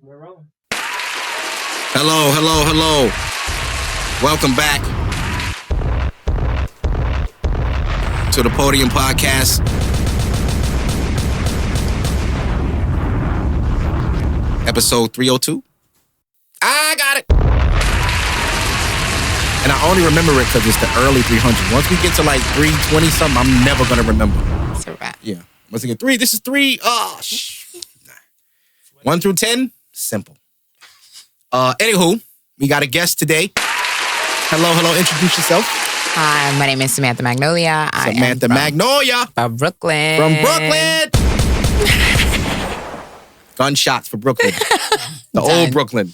We're rolling. Hello. Welcome back to the Podium Podcast. Episode 302. I got it. And I only remember it because it's the early 300. Once we get to like 320 something, I'm never going to remember. It's a wrap. Yeah. Once we get 3, this is 3. 1 through 10, simple. Anywho, we got a guest today. Hello. Introduce yourself. Hi, my name is Samantha Magnolia. Samantha Magnolia. From Brooklyn. From Brooklyn. Gunshots for Brooklyn. The old Brooklyn.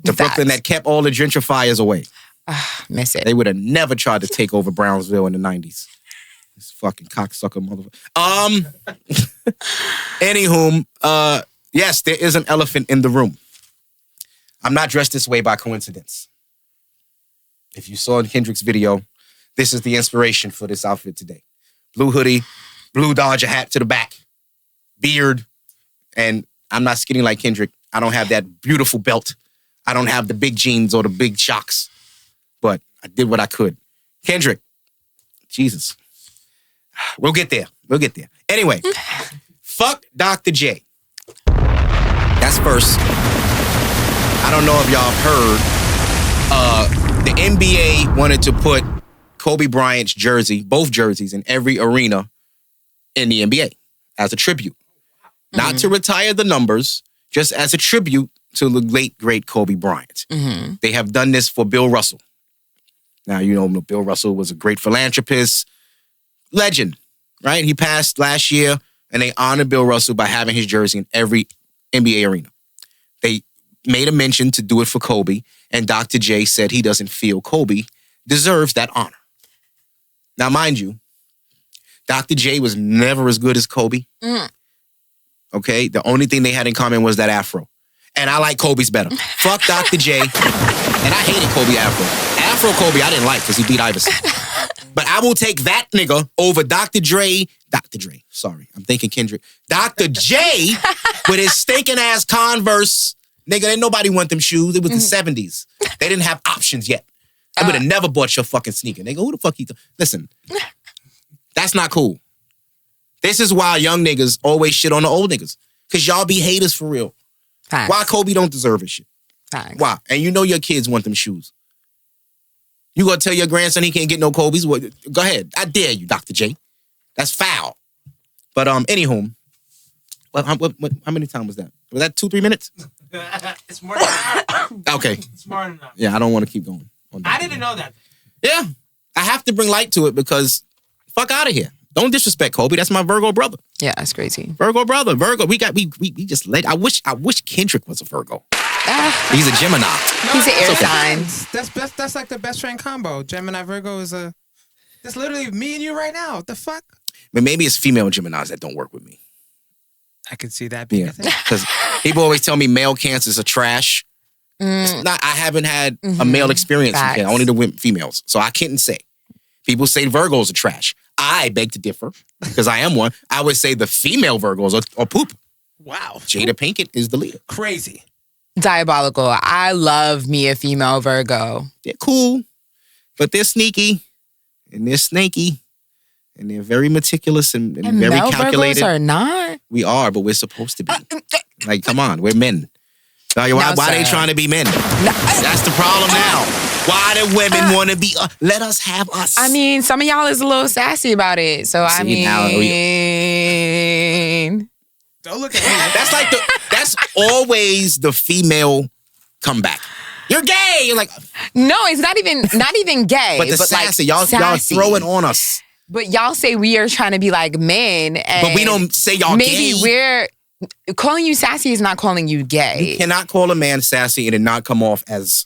The Brooklyn that kept all the gentrifiers away. Miss it. They would have never tried to take over Brownsville in the 90s. This fucking cocksucker motherfucker. Anywho, yes, there is an elephant in the room. I'm not dressed this way by coincidence. If you saw in Kendrick's video, this is the inspiration for this outfit today. Blue hoodie, blue Dodger hat to the back, beard, and I'm not skinny like Kendrick. I don't have that beautiful belt. I don't have the big jeans or the big shocks, but I did what I could. Kendrick, Jesus. We'll get there. Anyway, fuck Dr. J. That's first. I don't know if y'all heard. The NBA wanted to put Kobe Bryant's jersey, both jerseys, in every arena in the NBA as a tribute. Mm-hmm. Not to retire the numbers, just as a tribute to the late, great Kobe Bryant. Mm-hmm. They have done this for Bill Russell. Now, you know, Bill Russell was a great philanthropist, legend, right? He passed last year, and they honored Bill Russell by having his jersey in every NBA arena. They made a mention to do it for Kobe, and Dr. J said he doesn't feel Kobe deserves that honor. Now, mind you, Dr. J was never as good as Kobe. Okay? The only thing they had in common was that afro. And I like Kobe's better. Fuck Dr. J. And I hated Kobe afro. Afro Kobe I didn't like because he beat Iverson. But I will take that nigga over Dr. Dre. Sorry, I'm thinking Kendrick. Dr. J with his stinking ass Converse. Nigga, ain't nobody want them shoes. It was the 70s. They didn't have options yet. I would have never bought your fucking sneaker. Nigga, who the fuck you... Listen, that's not cool. This is why young niggas always shit on the old niggas. Because y'all be haters for real. Thanks. Why Kobe don't deserve his shit? Thanks. Why? And you know your kids want them shoes. You gonna tell your grandson he can't get no Kobe's? Well, go ahead. I dare you, Dr. J. That's foul. But anywho, how many times was that? Was that 2-3 minutes? It's more than that. Okay. It's more than enough. Yeah, I don't want to keep going. I didn't know that. Yeah. I have to bring light to it because fuck out of here. Don't disrespect Kobe. That's my Virgo brother. Yeah, that's crazy. Virgo brother. Virgo. We just let. I wish Kendrick was a Virgo. He's a Gemini. No, he's an air sign. That's like the best friend combo. Gemini Virgo is that's literally me and you right now. What the fuck? But maybe it's female Geminis that don't work with me. I could see that being a thing. Because people always tell me male cancers are trash. It's not. I haven't had a male experience. Only the females. So I couldn't say. People say Virgos are trash. I beg to differ because I am one. I would say the female Virgos are poop. Wow. Jada Pinkett is the leader. Crazy. Diabolical. I love me a female Virgo. They're cool, but they're sneaky and they're snaky and they're very meticulous and very male calculated. Virgos are not. We are, but we're supposed to be. Like, come on, we're men. Why they trying to be men? That's the problem now. Why do women want to be? Let us have us. I mean, some of y'all is a little sassy about it. So I mean, don't look at me. That's always the female comeback. You're gay. You're like, no, it's not even gay. But sassy, like, y'all throw it on us. But y'all say we are trying to be like men, and but we don't say y'all maybe gay. We're calling you sassy is not calling you gay. You cannot call a man sassy and it not come off as.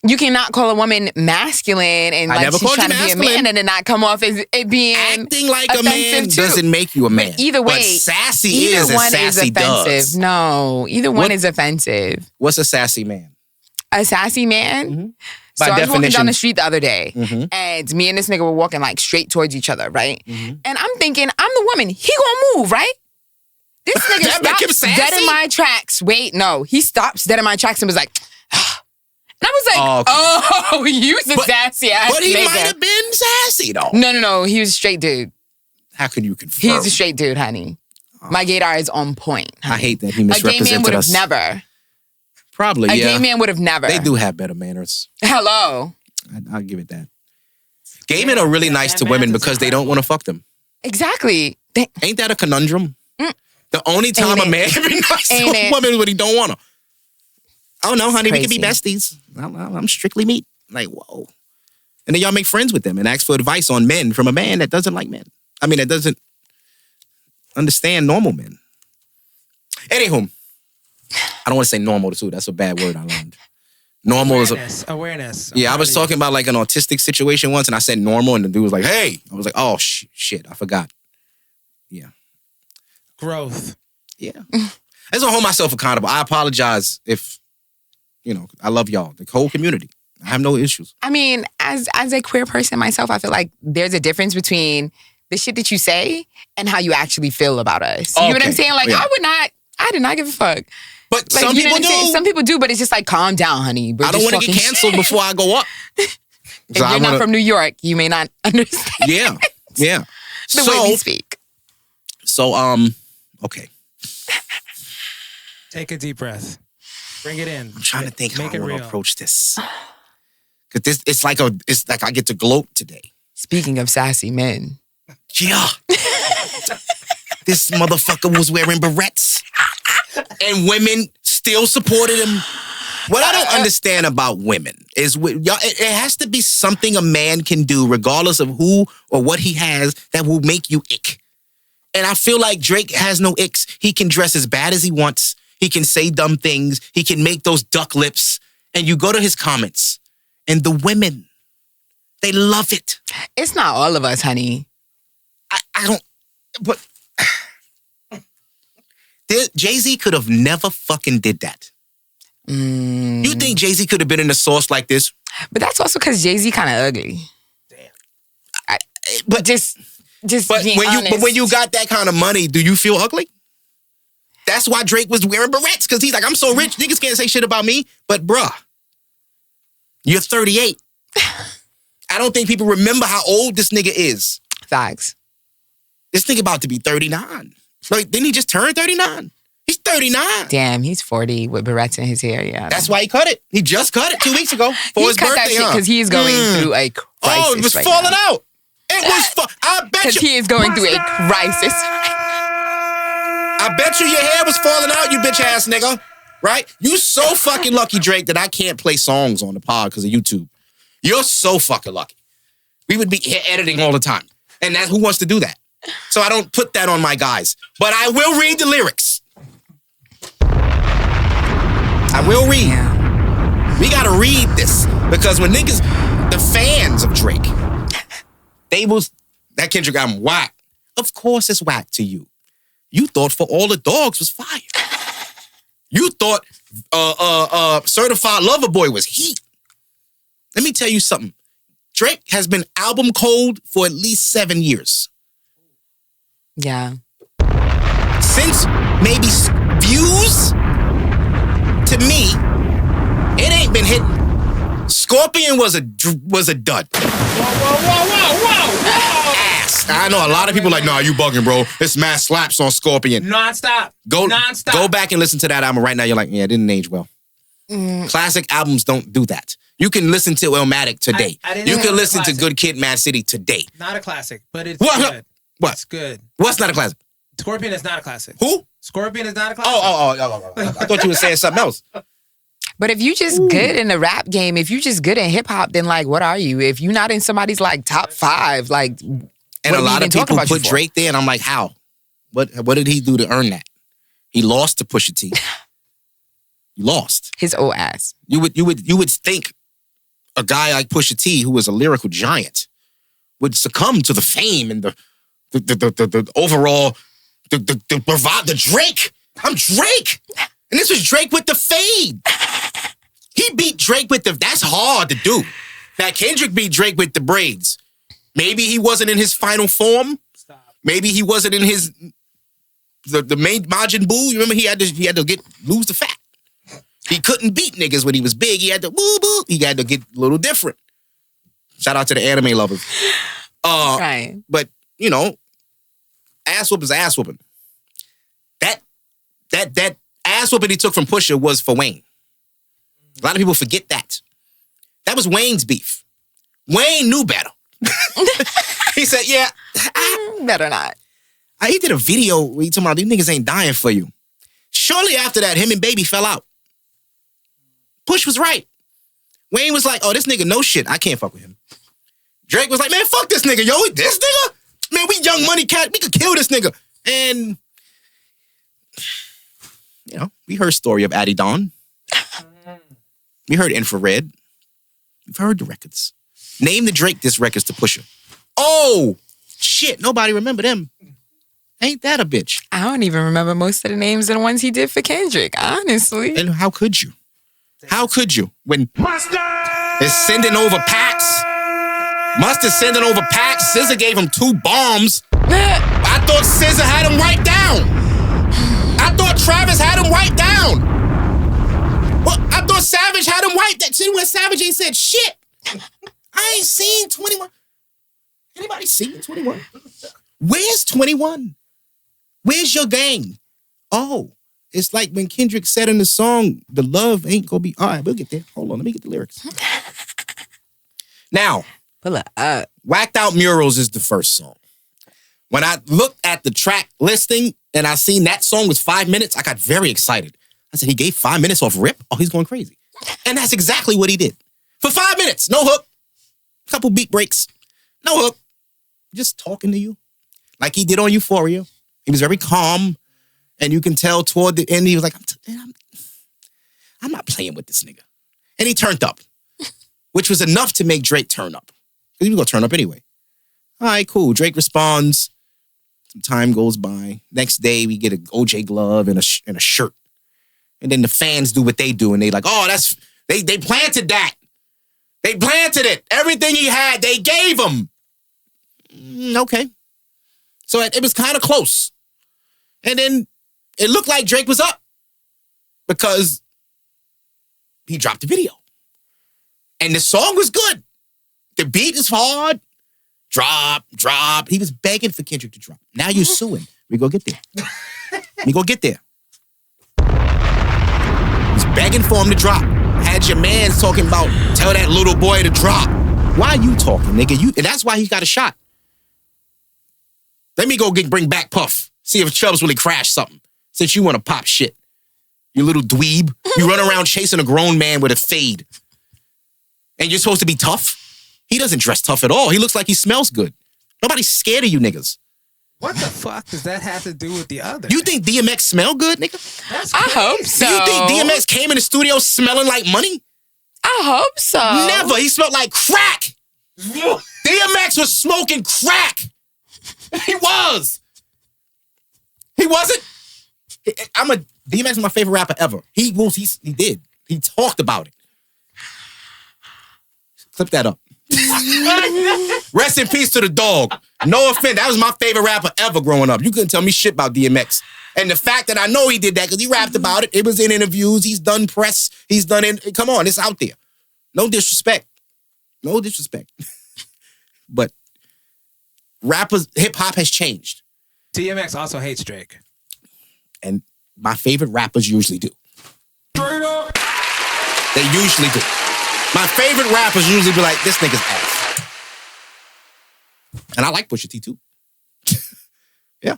You cannot call a woman masculine and like she's trying to be a man and it not come off as it being acting like a man too. Doesn't make you a man. But either way, but sassy is as sassy does. No, either one is offensive. What's a sassy man? A sassy man? Mm-hmm. So I was walking down the street the other day, mm-hmm. and me and this nigga were walking like straight towards each other, right? Mm-hmm. And I'm thinking, I'm the woman. He gonna move, right? This nigga That make him stops dead sassy? in my tracks. Wait, no. He stops dead in my tracks and was like, and I was like, oh, you was a sassy ass But he nigga. might have been sassy, though. No. He was a straight dude. How can you confirm? He's a straight dude, honey. My gaydar is on point. Honey. I hate that he A misrepresented gay man would have us. never. Probably, A yeah. gay man would have never. They do have better manners. Hello. I'll give it that. Gay men are really nice to women because they don't want to fuck them. Exactly. Ain't that a conundrum? The only time a man can be nice to a woman is when he don't want to. Oh, no, honey, we can be besties. I'm strictly meat. Like, whoa. And then y'all make friends with them and ask for advice on men from a man that doesn't like men. I mean, that doesn't understand normal men. Anywho, I don't want to say normal, too. That's a bad word I learned. Normal is awareness. Yeah, I was talking about like an autistic situation once and I said normal and the dude was like, hey. I was like, oh, shit, I forgot. Yeah. Growth. Yeah. I just want to hold myself accountable. I apologize if, I love y'all, the whole community. I have no issues. I mean, as a queer person myself, I feel like there's a difference between the shit that you say and how you actually feel about us. You know what I'm saying? Like, yeah. I did not give a fuck. But like, some people do. Some people do, but it's just like, calm down, honey. I don't want to get canceled before I go up. If you're not from New York, you may not understand. Yeah. The way we speak. So, okay. Take a deep breath. Bring it in. I'm trying to think how I want to approach this. Because it's like I get to gloat today. Speaking of sassy men. Yeah. This motherfucker was wearing barrettes. And women still supported him. What I don't understand about women is it has to be something a man can do, regardless of who or what he has, that will make you ick. And I feel like Drake has no icks. He can dress as bad as he wants. He can say dumb things. He can make those duck lips. And you go to his comments, and the women, they love it. It's not all of us, honey. I don't, but Jay-Z could have never fucking did that. You think Jay-Z could have been in the sauce like this? But that's also because Jay-Z kind of ugly. Damn. But just being honest. But when you got that kind of money, do you feel ugly? That's why Drake was wearing barrettes, because he's like, I'm so rich, niggas can't say shit about me. But bruh, you're 38. I don't think people remember how old this nigga is. Facts. This nigga about to be 39. Like, didn't he just turn 39? He's 39. Damn, he's 40 with barrettes in his hair, yeah. That's why he cut it. He just cut it 2 weeks ago for his birthday, that shit because he's going through a crisis. Oh, it was right falling now. out. It was I bet you. Because he is going through a crisis. I bet you your hair was falling out, you bitch ass nigga. Right? You so fucking lucky, Drake, that I can't play songs on the pod because of YouTube. You're so fucking lucky. We would be here editing all the time. And who wants to do that? So I don't put that on my guys. But I will read the lyrics. I will read. Yeah. We gotta read this. Because when niggas, the fans of Drake, that Kendrick album whack. Of course it's whack to you. You thought For All the Dogs was fire. You thought Certified Lover Boy was heat. Let me tell you something. Drake has been album cold for at least 7 years. Yeah. Since maybe Views, to me, it ain't been hitting. Scorpion was a dud. Whoa. Ass. I know a lot of people like, nah, you bugging, bro. It's mad slaps on Scorpion. Non-stop. Go back and listen to that album right now. You're like, yeah, it didn't age well. Classic albums don't do that. You can listen to Illmatic today. You can listen to Good Kid, Mad City today. Not a classic, but it's good. What? It's good. What's not a classic? Scorpion is not a classic. Who? Scorpion is not a classic. Oh. I thought you were saying something else. But if you just good in the rap game, if you just good in hip hop, then like, what are you? If you're not in somebody's like top 5, like, and a lot of people put Drake there, and I'm like, how? What did he do to earn that? He lost to Pusha T. He lost his old ass. You would think a guy like Pusha T, who was a lyrical giant, would succumb to the fame and the overall the Drake. I'm Drake, and this was Drake with the fade. He beat Drake with that's hard to do. Now Kendrick beat Drake with the braids. Maybe he wasn't in his final form. Maybe he wasn't in his the main Majin Buu. You remember he had to lose the fat. He couldn't beat niggas when he was big. He had to boo. He had to get a little different. Shout out to the anime lovers. Right. But ass whooping is ass whooping. That ass whooping he took from Pusha was for Wayne. A lot of people forget that. That was Wayne's beef. Wayne knew better. He said, yeah. Better not. He did a video where he talking about these niggas ain't dying for you. Shortly after that, him and Baby fell out. Push was right. Wayne was like, oh, this nigga no shit. I can't fuck with him. Drake was like, man, fuck this nigga. Yo, this nigga? Man, we Young Money Cat. We could kill this nigga. And, we heard story of Addy Dawn. We heard Infrared. We've heard the records. Name the Drake diss records to Pusha. Oh, shit. Nobody remember them. Ain't that a bitch? I don't even remember most of the names of the ones he did for Kendrick, honestly. And how could you? How could you? When Mustard is sending over packs. Mustard sending over packs. SZA gave him 2 bombs. I thought SZA had him right down. I thought Travis had him right down. Well, I thought Savage had him right down. See, when Savage ain't said shit. I ain't seen 21. Anybody seen 21? Where's 21? Where's your gang? Oh, it's like when Kendrick said in the song, the love ain't gonna be... All right, we'll get there. Hold on, let me get the lyrics. Now, Whacked Out Murals is the first song. When I looked at the track listing and I seen that song was 5 minutes, I got very excited. I said, he gave 5 minutes off rip? Oh, he's going crazy. And that's exactly what he did. For 5 minutes, no hook. Couple beat breaks. No hook. Just talking to you. Like he did on Euphoria. He was very calm. And you can tell toward the end, he was like, I'm not playing with this nigga. And he turned up. Which was enough to make Drake turn up. Because he was going to turn up anyway. All right, cool. Drake responds. Some time goes by. Next day, we get an OJ glove and a shirt. And then the fans do what they do. And they like, oh, they planted that. They planted it. Everything he had, they gave him. Okay. So it was kind of close. And then it looked like Drake was up. Because he dropped the video. And the song was good. The beat is hard. Drop. He was begging for Kendrick to drop. Now you're suing. We go get there. He's begging for him to drop. Had your mans talking about, tell that little boy to drop. Why are you talking, nigga? And that's why he got a shot. Let me go bring back Puff. See if Chubbs really crashed something. Since you want to pop shit. You little dweeb. You run around chasing a grown man with a fade. And you're supposed to be tough? He doesn't dress tough at all. He looks like he smells good. Nobody's scared of you niggas. What the fuck does that have to do with the other? You think DMX smell good, nigga? I hope so. Do you think DMX came in the studio smelling like money? I hope so. Never. He smelled like crack. DMX was smoking crack. He was. He wasn't. DMX is my favorite rapper ever. He did. He talked about it. Clip that up. Rest in peace to the dog. No offense, that was my favorite rapper ever growing up. You couldn't tell me shit about DMX. And the fact that I know he did that because he rapped about it, it was in interviews, he's done press, come on, it's out there. No disrespect. But hip-hop has changed. DMX also hates Drake. And my favorite rappers usually do. They usually do. My favorite rappers usually be like, this nigga's ass. And I like Pusha T too. Yeah.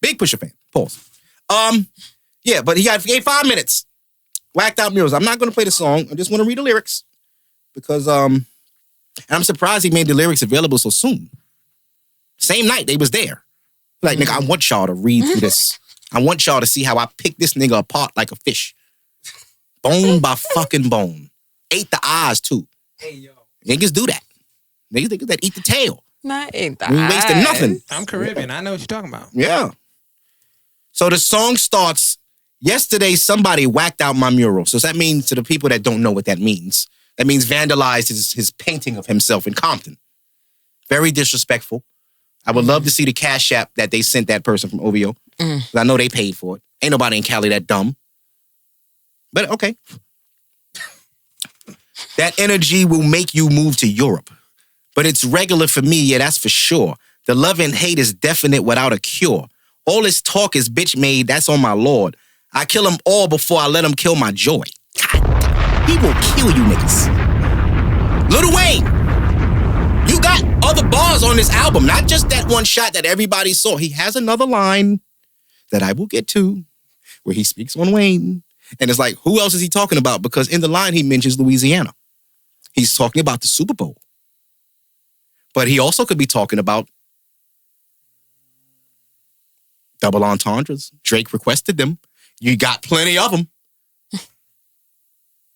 Big Pusha fan. Pause. Yeah, but he gave 5 minutes. Whacked Out Murals. I'm not going to play the song. I just want to read the lyrics. Because, and I'm surprised he made the lyrics available so soon. Same night, they was there. Like, nigga, I want y'all to read through this. I want y'all to see how I pick this nigga apart like a fish. Bone by fucking bone. Ate the eyes, too. Hey, yo. Niggas do that. Niggas that eat the tail. Not ate the We eyes. wasted nothing. I'm Caribbean. I know what you're talking about. Yeah. So the song starts, yesterday somebody whacked out my mural. So that means, to the people that don't know what that means, that means vandalized his painting of himself in Compton. Very disrespectful. I would love to see the cash app that they sent that person from OVO. I know they paid for it. Ain't nobody in Cali that dumb. But okay. That energy will make you move to Europe. But it's regular for me, yeah, that's for sure. The love and hate is definite without a cure. All this talk is bitch made, that's on my lord. I kill them all before I let them kill my joy. God, he will kill you niggas. Lil Wayne, you got other bars on this album, not just that one shot that everybody saw. He has another line that I will get to where he speaks on Wayne. And it's like, who else is he talking about? Because in the line, he mentions Louisiana. He's talking about the Super Bowl. But he also could be talking about double entendres. Drake requested them. You got plenty of them.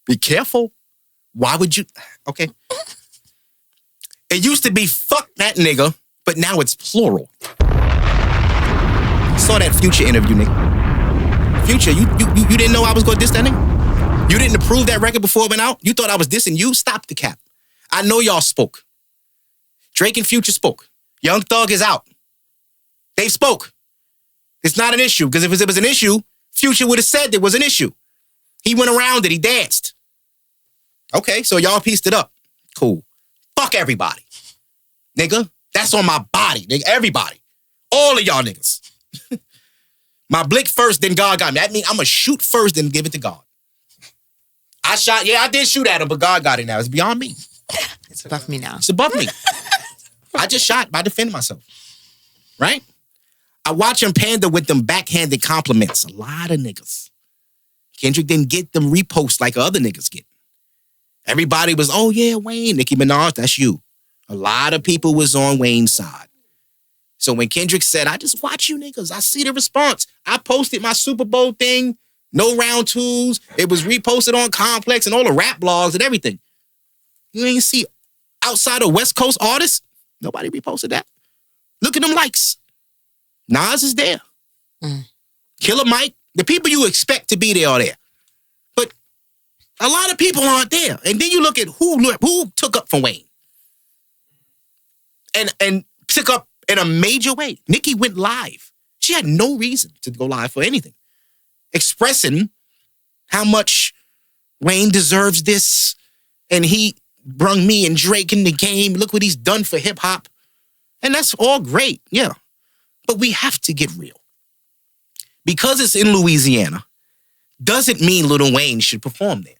Be careful. Why would you? Okay. It used to be fuck that nigga, but now it's plural. Saw that Future interview, nigga. Future, you didn't know I was going to diss that nigga? You didn't approve that record before it went out? You thought I was dissing you? Stop the cap. I know y'all spoke. Drake and Future spoke. Young Thug is out. They spoke. It's not an issue, because if it was an issue, Future would have said there was an issue. He went around it. He danced. Okay, so y'all pieced it up. Cool. Fuck everybody. Nigga, that's on my body, nigga. Everybody. All of y'all niggas. My blick first, then God got me. That means I'm going to shoot first, then give it to God. I did shoot at him, but God got it now. It's beyond me. It's above me now. It's above me. I just shot by defending myself. Right? I watch him pander with them backhanded compliments. A lot of niggas. Kendrick didn't get them reposts like other niggas get. Everybody was, oh yeah, Wayne, Nicki Minaj, that's you. A lot of people was on Wayne's side. So when Kendrick said, I just watch you niggas, I see the response. I posted my Super Bowl thing, no round twos. It was reposted on Complex and all the rap blogs and everything. You ain't see outside of West Coast artists, nobody reposted that. Look at them likes. Nas is there. Killer Mike, the people you expect to be there are there. But a lot of people aren't there. And then you look at who took up for Wayne. And took up in a major way. Nicki went live. She had no reason to go live for anything. Expressing how much Wayne deserves this. And he brung me and Drake in the game. Look what he's done for hip hop. And that's all great. Yeah. But we have to get real. Because it's in Louisiana, doesn't mean Lil Wayne should perform there.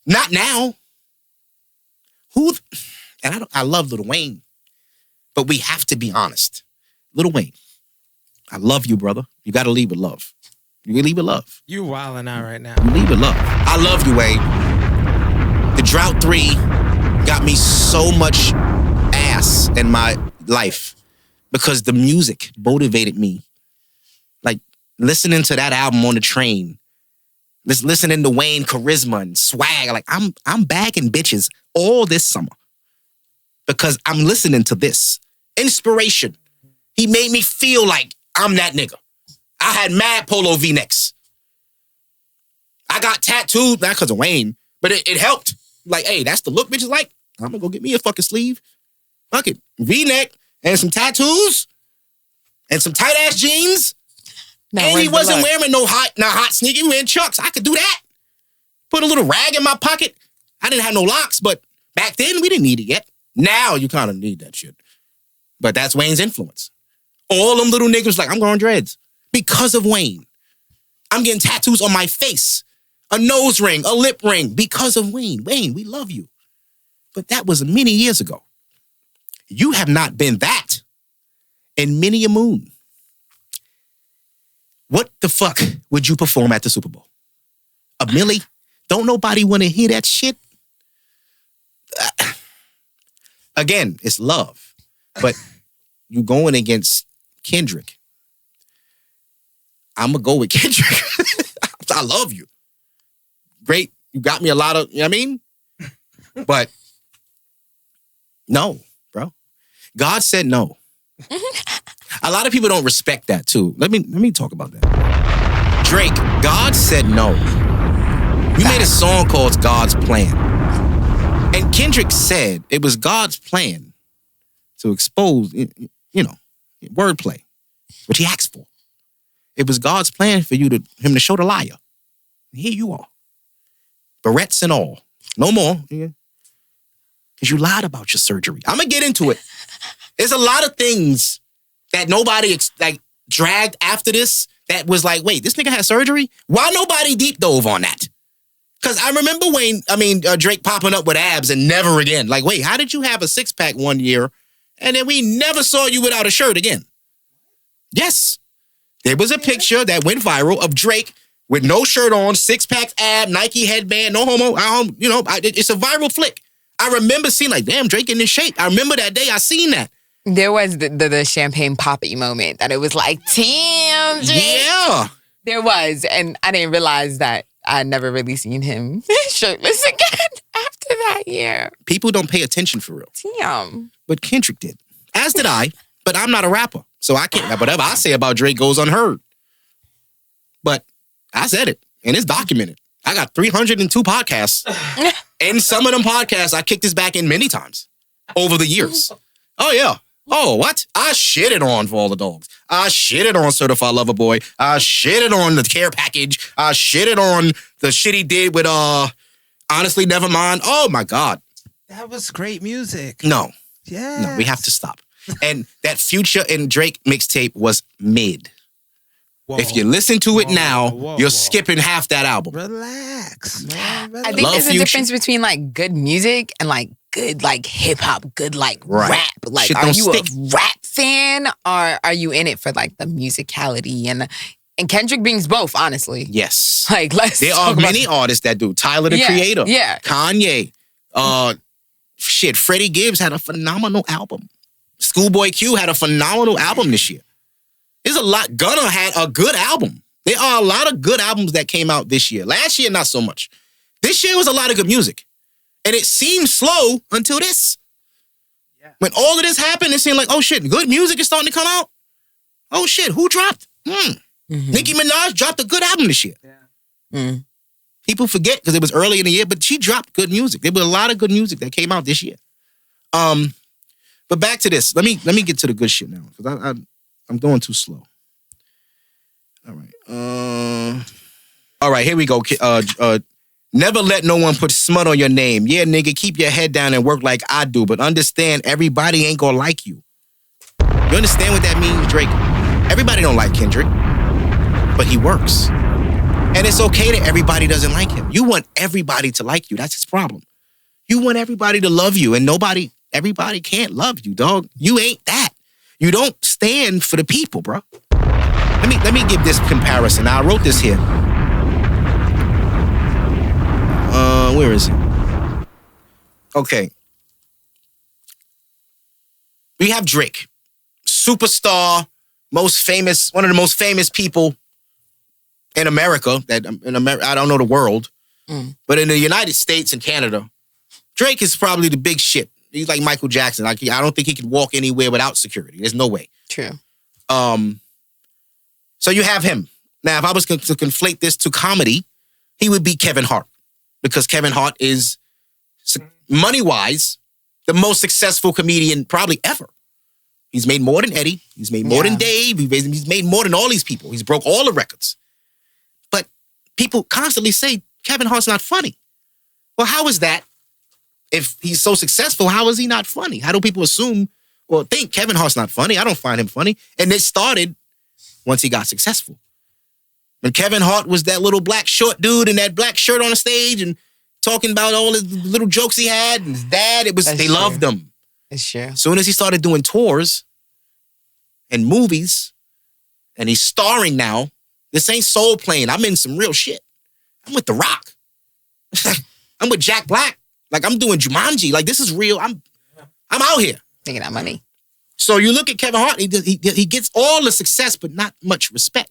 Not now. I love Lil Wayne, but we have to be honest. Lil Wayne, I love you, brother. You got to leave with love. You leave with love. You wilding out right now. You leave with love. I love you, Wayne. The Drought 3 got me so much ass in my life because the music motivated me. Like, listening to that album on the train, listening to Wayne charisma and swag, like, I'm bagging bitches all this summer because I'm listening to this. Inspiration. He made me feel like I'm that nigga. I had mad polo V-necks. I got tattooed, not because of Wayne, but it helped. Like, hey, that's the look bitches like. I'm gonna go get me a fucking sleeve. Fuck it. V-neck and some tattoos and some tight-ass jeans. Now, and he wasn't wearing no hot sneaker. He wearing Chucks. I could do that. Put a little rag in my pocket. I didn't have no locks, but back then we didn't need it yet. Now you kind of need that shit. But that's Wayne's influence. All them little niggas like, I'm growing dreads because of Wayne. I'm getting tattoos on my face, a nose ring, a lip ring because of Wayne. Wayne, we love you. But that was many years ago. You have not been that in many a moon. What the fuck would you perform at the Super Bowl? A milli? Don't nobody want to hear that shit? Again, it's love. But you going against Kendrick. I'm going to go with Kendrick. I love you. Great. You got me a lot of, you know what I mean? But no, bro. God said no. A lot of people don't respect that too. Let me talk about that. Drake, God said no. You made a song called God's Plan. And Kendrick said it was God's plan to expose. wordplay, which he asked for. It was God's plan for him to show the liar. And here you are. Barrettes and all. No more. Because you lied about your surgery. I'm going to get into it. There's a lot of things that nobody dragged after this that was like, wait, this nigga had surgery? Why nobody deep dove on that? Because I remember Drake popping up with abs and never again. Like, wait, how did you have a six-pack one year and then we never saw you without a shirt again? Yes. There was a picture that went viral of Drake with no shirt on, six-pack ab, Nike headband, no homo. It's a viral flick. I remember seeing like, damn, Drake in this shape. I remember that day I seen that. There was the champagne poppy moment that it was like, damn, Drake. Yeah. There was, and I didn't realize that I'd never really seen him shirtless again after that year. People don't pay attention for real. Damn. But Kendrick did. As did I, but I'm not a rapper. So I can't, whatever I say about Drake goes unheard. But I said it, and it's documented. I got 302 podcasts. And some of them podcasts, I kicked this back in many times over the years. Oh, yeah. Oh, what? I shitted on For All the Dogs. I shitted on Certified Lover Boy. I shitted on the care package. I shitted on the shit he did with, Honestly, Nevermind. Oh, my God. That was great music. No. Yeah. No, we have to stop. And that Future and Drake mixtape was mid. Whoa. If you listen to it now, you're skipping half that album. Relax, man. I think there's a difference between like good music and like good like hip hop, good like rap. Like, are you a rap fan or are you in it for like the musicality and Kendrick brings both, honestly. Yes. Like there are many artists that do. Tyler the Creator. Yeah. Kanye. Freddie Gibbs had a phenomenal album. Schoolboy Q had a phenomenal album this year. There's a lot. Gunna had a good album. There are a lot of good albums that came out this year. Last year, not so much. This year was a lot of good music. And it seemed slow until this. Yeah. When all of this happened, it seemed like, oh shit, good music is starting to come out. Oh shit, who dropped? Nicki Minaj dropped a good album this year. Yeah. People forget because it was early in the year, but she dropped good music. There was a lot of good music that came out this year. But back to this. Let me get to the good shit now because I'm going too slow. All right, here we go. Never let no one put smut on your name. Yeah, nigga, keep your head down and work like I do, but understand everybody ain't gonna like you. You understand what that means, Drake? Everybody don't like Kendrick, but he works. And it's okay that everybody doesn't like him. You want everybody to like you. That's his problem. You want everybody to love you, and everybody can't love you, dog. You ain't that. You don't stand for the people, bro. Let me give this comparison. Now, I wrote this here. Where is it? Okay. We have Drake, superstar, one of the most famous people in America. I don't know the world, but in the United States and Canada, Drake is probably the big shit. He's like Michael Jackson. I don't think he could walk anywhere without security. There's no way. True. So you have him. Now, if I was to conflate this to comedy, he would be Kevin Hart. Because Kevin Hart is, money-wise, the most successful comedian probably ever. He's made more than Eddie. He's made more than Dave. He's made more than all these people. He's broke all the records. But people constantly say, Kevin Hart's not funny. Well, how is that? If he's so successful, how is he not funny? How do people assume or think Kevin Hart's not funny? I don't find him funny. And it started once he got successful. When Kevin Hart was that little black short dude in that black shirt on the stage and talking about all his little jokes he had and his dad, they loved him. It's true. As soon as he started doing tours and movies, and he's starring now, this ain't soul playing. I'm in some real shit. I'm with The Rock. I'm with Jack Black. Like, I'm doing Jumanji. Like, this is real. I'm out here. Making that money. So you look at Kevin Hart, he gets all the success, but not much respect.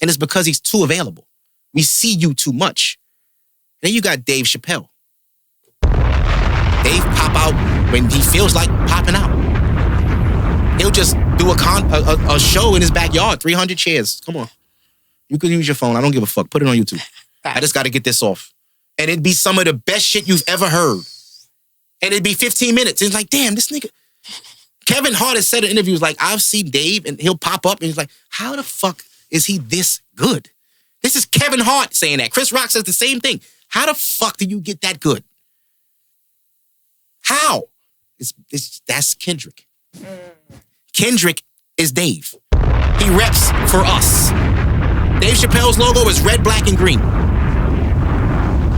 And it's because he's too available. We see you too much. Then you got Dave Chappelle. Dave pop out when he feels like popping out. He'll just do a show in his backyard, 300 chairs. Come on. You can use your phone. I don't give a fuck. Put it on YouTube. I just got to get this off. And it'd be some of the best shit you've ever heard. And it'd be 15 minutes. It's like, damn, this nigga. Kevin Hart has said in interviews, like, I've seen Dave and he'll pop up and he's like, how the fuck is he this good? This is Kevin Hart saying that. Chris Rock says the same thing. How the fuck do you get that good? How? That's Kendrick. Kendrick is Dave. He reps for us. Dave Chappelle's logo is red, black, and green.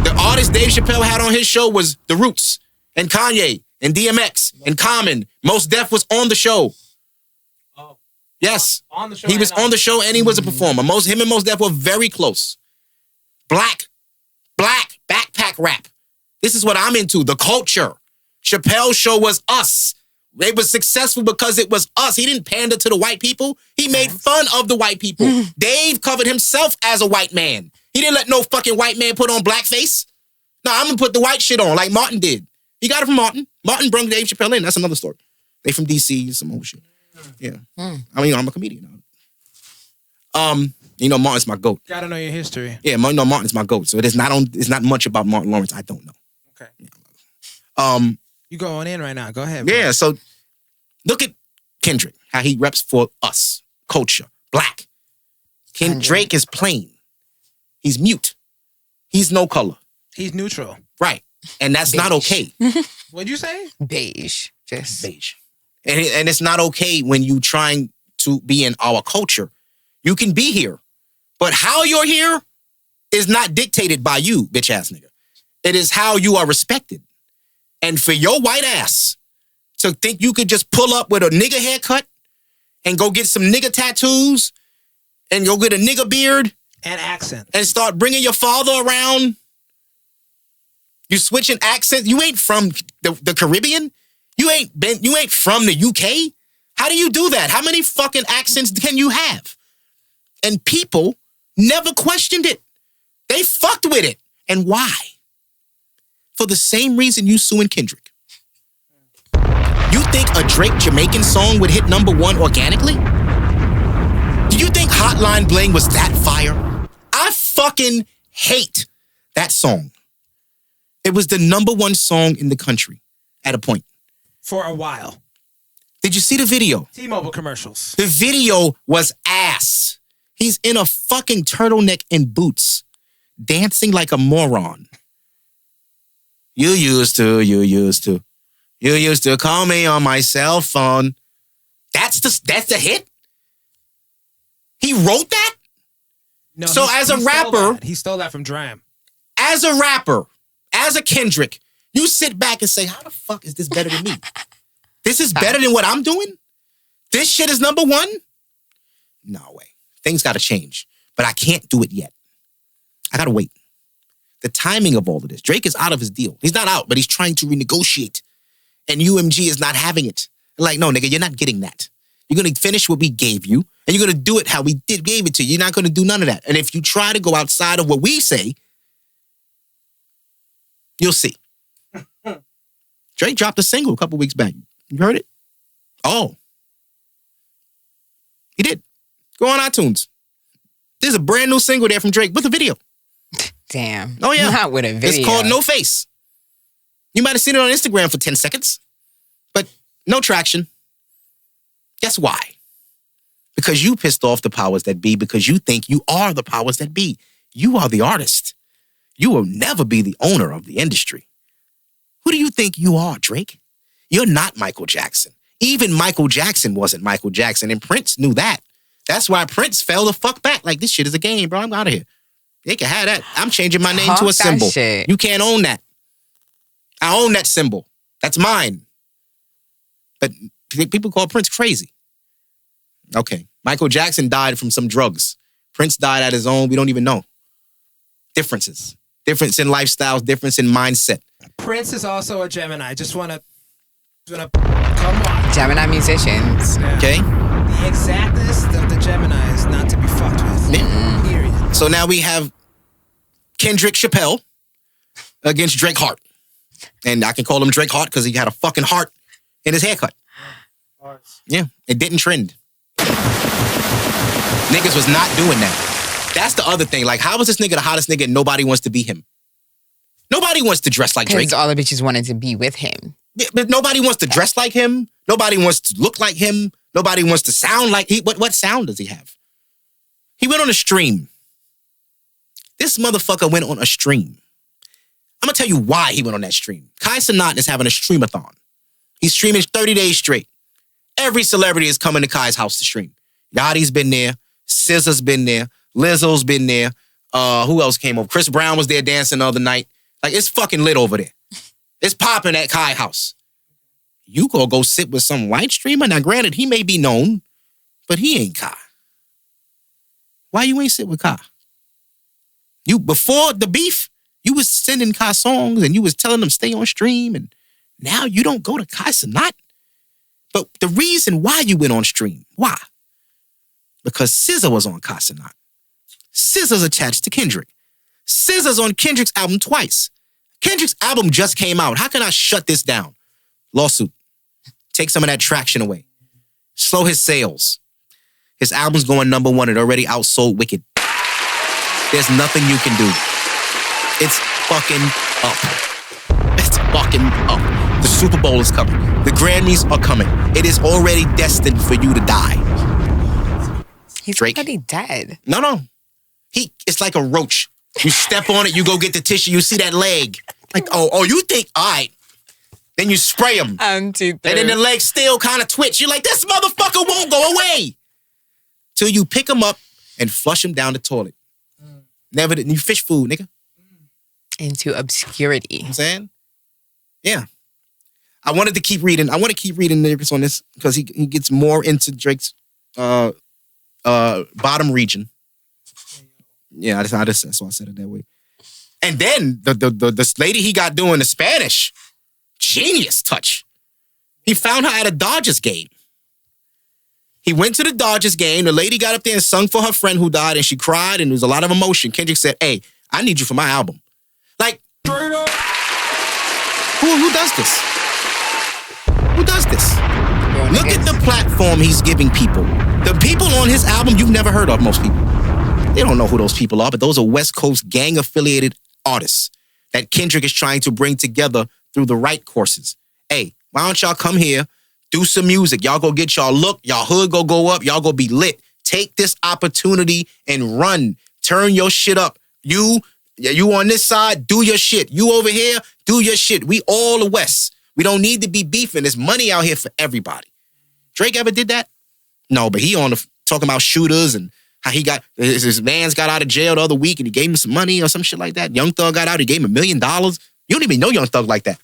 The artist Dave Chappelle had on his show was The Roots and Kanye and DMX and Common. Mos Def was on the show. Oh. Yes. On the show. He was on the show and he was a performer. Him and Mos Def were very close. Black, backpack rap. This is what I'm into, the culture. Chappelle's show was us. It was successful because it was us. He didn't pander to the white people. He made fun of the white people. Dave covered himself as a white man. He didn't let no fucking white man put on blackface. No, I'm going to put the white shit on like Martin did. He got it from Martin. Martin brought Dave Chappelle in. That's another story. They from D.C., some old shit. Yeah. I mean, I'm a comedian. Martin's my GOAT. Gotta know your history. Yeah, Martin's my GOAT. So it's not much about Martin Lawrence I don't know. Okay. Yeah. You going in right now. Go ahead. Yeah, so look at Kendrick, how he reps for us, culture, black. Drake is plain. He's mute. He's no color. He's neutral. Right. And that's not okay. What'd you say? Beige. Just beige. And it's not okay when you trying to be in our culture. You can be here. But how you're here is not dictated by you, bitch ass nigga. It is how you are respected. And for your white ass to think you could just pull up with a nigga haircut and go get some nigga tattoos and go get a nigga beard and accent and start bringing your father around, you switching accents. You ain't from the Caribbean. You ain't from the UK. How do you do that? How many fucking accents can you have? And people never questioned it. They fucked with it. And why? For the same reason you suing Kendrick. You think a Drake Jamaican song would hit #1 organically? Do you think Hotline Bling was that fire? I fucking hate that song. It was the #1 song in the country at a point. For a while. Did you see the video? T-Mobile commercials. The video was ass. He's in a fucking turtleneck and boots, dancing like a moron. You used to call me on my cell phone. That's the hit? He wrote that? No. So as a rapper, he stole that from Dram. As a rapper, as a Kendrick, you sit back and say, how the fuck is this better than me? This is better than what I'm doing? This shit is #1? No way. Things got to change. But I can't do it yet. I got to wait. The timing of all of this. Drake is out of his deal. He's not out, but he's trying to renegotiate. And UMG is not having it. Like, no, nigga, you're not getting that. You're going to finish what we gave you, and you're going to do it how we gave it to you. You're not going to do none of that. And if you try to go outside of what we say, you'll see. Drake dropped a single a couple weeks back. You heard it? Oh. He did. Go on iTunes. There's a brand new single there from Drake with a video. Damn. Oh, yeah. Not with a video. It's called No Face. You might have seen it on Instagram for 10 seconds, but no traction. Guess why? Because you pissed off the powers that be, because you think you are the powers that be. You are the artist. You will never be the owner of the industry. Who do you think you are, Drake? You're not Michael Jackson. Even Michael Jackson wasn't Michael Jackson, and Prince knew that. That's why Prince fell the fuck back. Like, this shit is a game, bro. I'm out of here. They can have that. I'm changing my name to a symbol. Shit. You can't own that. I own that symbol. That's mine. But people call Prince crazy. Okay. Michael Jackson died from some drugs. Prince died at his own. We don't even know. Differences. Difference in lifestyles. Difference in mindset. Prince is also a Gemini. Just want to come on. Gemini musicians. Yeah. Okay. The exactness of the Gemini is not to be fucked with. Yeah. Period. So now we have Kendrick Chappelle against Drake Hart. And I can call him Drake Hart because he had a fucking heart in his haircut. Yeah, it didn't trend. Niggas was not doing that. That's the other thing. Like, how was this nigga the hottest nigga and nobody wants to be him? Nobody wants to dress like Drake. Because all the bitches wanted to be with him. But nobody wants to dress like him. Nobody wants to look like him. Nobody wants to sound like he. What sound does he have? He went on a stream. This motherfucker went on a stream. I'm going to tell you why he went on that stream. Kai Cenat is having a streamathon. He's streaming 30 days straight. Every celebrity is coming to Kai's house to stream. Yachty's been there. SZA's been there. Lizzo's been there. Who else came over? Chris Brown was there dancing the other night. Like, it's fucking lit over there. It's popping at Kai house. You gonna go sit with some white streamer? Now, granted, he may be known, but he ain't Kai. Why you ain't sit with Kai? You, before the beef, you was sending Kai songs and you was telling them stay on stream, and now you don't go to Kai Cenat. But the reason why you went on stream, why? Because SZA was on Kai Cenat. SZA's attached to Kendrick. SZA's on Kendrick's album twice. Kendrick's album just came out. How can I shut this down? Lawsuit. Take some of that traction away. Slow his sales. His album's going #1. It already outsold Wicked. There's nothing you can do. It's fucking up. It's fucking up. The Super Bowl is coming. The Grammys are coming. It is already destined for you to die. He's Drake. already dead. No. It's like a roach. You step on it, you go get the tissue, you see that leg. Like, oh, you think, all right. Then you spray him. I'm too through. And then the leg still kind of twitch. You're like, this motherfucker won't go away. Till you pick him up and flush him down the toilet. Never did. You fish food, nigga. Into obscurity. You know what I'm saying? Yeah. I wanted to keep reading. I want to keep reading lyrics on this because he gets more into Drake's bottom region. Yeah, that's why I said it that way. And then the lady he got doing the Spanish, genius touch. He found her at a Dodgers game. He went to the Dodgers game. The lady got up there and sung for her friend who died, and she cried, and there was a lot of emotion. Kendrick said, hey, I need you for my album. Like, who does this? Who does this? Look at the platform he's giving people. The people on his album you've never heard of, most people. They don't know who those people are, but those are West Coast gang-affiliated artists that Kendrick is trying to bring together through the right courses. Hey, why don't y'all come here, do some music. Y'all go get y'all look. Y'all hood go up. Y'all go be lit. Take this opportunity and run. Turn your shit up. You on this side, do your shit. You over here, do your shit. We all the West. We don't need to be beefing. There's money out here for everybody. Drake ever did that? No, but he talking about shooters and how he got, his mans got out of jail the other week and he gave him some money or some shit like that. Young Thug got out, he gave him $1 million. You don't even know Young Thug like that.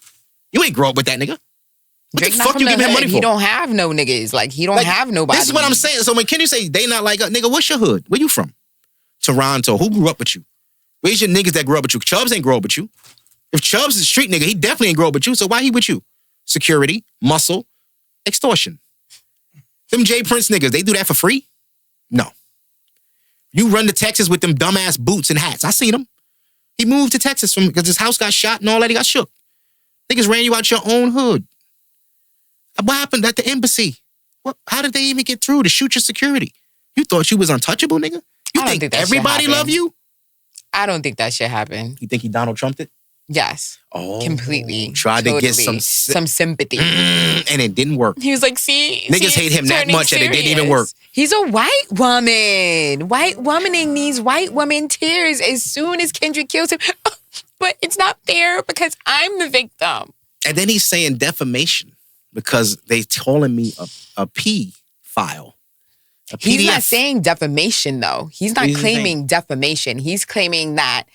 You ain't grow up with that nigga. What Drake the fuck you give him money for? He don't have no niggas. Like, he don't have nobody. This is what I'm saying. So when Kendrick say they not like us, nigga, what's your hood? Where you from? Toronto. Who grew up with you? Where's your niggas that grew up with you? Chubbs ain't grow up with you. If Chubbs is a street nigga, he definitely ain't grow up with you. So why he with you? Security, muscle, extortion. Them J Prince niggas, they do that for free? No. You run to Texas with them dumbass boots and hats. I seen him. He moved to Texas because his house got shot and all that. He got shook. Niggas ran you out your own hood. What happened at the embassy? How did they even get through to shoot your security? You thought you was untouchable, nigga? You think everybody love you? I don't think that shit happened. You think he Donald Trumped it? Yes. Oh. Completely. Tried to get some sympathy. And it didn't work. He was like, see? Niggas hate him that much and it didn't even work. He's a white woman. White womaning these white woman tears as soon as Kendrick kills him. But it's not fair because I'm the victim. And then he's saying defamation because they calling me a P file. A PDF. He's not saying defamation, though. He's not claiming defamation. He's claiming that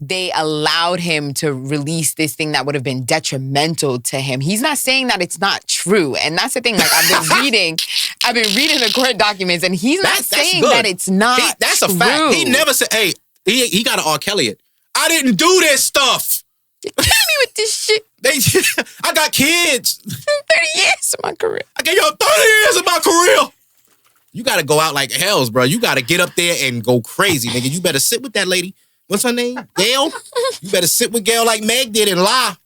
they allowed him to release this thing that would have been detrimental to him. He's not saying that it's not true. And that's the thing. Like, I've been reading the court documents, and he's not saying that it's not that's true. A fact. He never said, hey, he got to R. Kelly it. I didn't do this stuff. Kill me with this shit. I got kids. 30 years of my career. I gave y'all 30 years of my career. You got to go out like hells, bro. You got to get up there and go crazy, nigga. You better sit with that lady. What's her name? Gail? You better sit with Gail like Meg did and lie.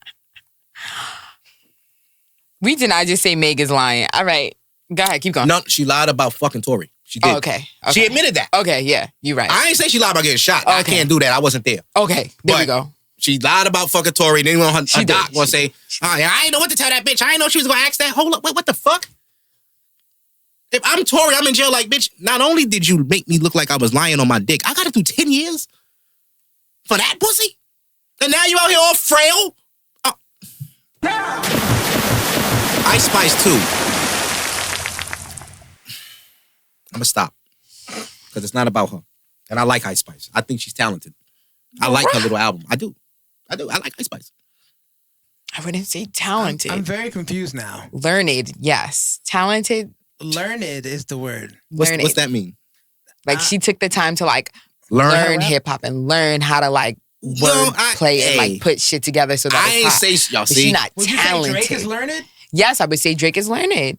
We did not just say Meg is lying. All right. Go ahead. Keep going. No, she lied about fucking Tory. She did. Oh, okay. She admitted that. Okay, yeah. You're right. I ain't say she lied about getting shot. Okay. I can't do that. I wasn't there. Okay. There we go. She lied about fucking Tory. Then her doc gonna say, I ain't know what to tell that bitch. I ain't know she was gonna ask that. Hold up, wait, what the fuck? If I'm Tory, I'm in jail like, bitch, not only did you make me look like I was lying on my dick, I gotta do 10 years for that pussy? And now you out here all frail? Oh. Ice Spice 2. I'm gonna stop. Because it's not about her. And I like Ice Spice. I think she's talented. I like her little album. I do. I like Ice Spice. I wouldn't say talented. I'm very confused now. Learned, yes. Talented. Learned is the word. What's that mean? Like she took the time to like learn hip hop and learn how to like play and like put shit together so that I ain't say y'all see. She's not would talented. You say Drake is learned? Yes, I would say Drake is learned.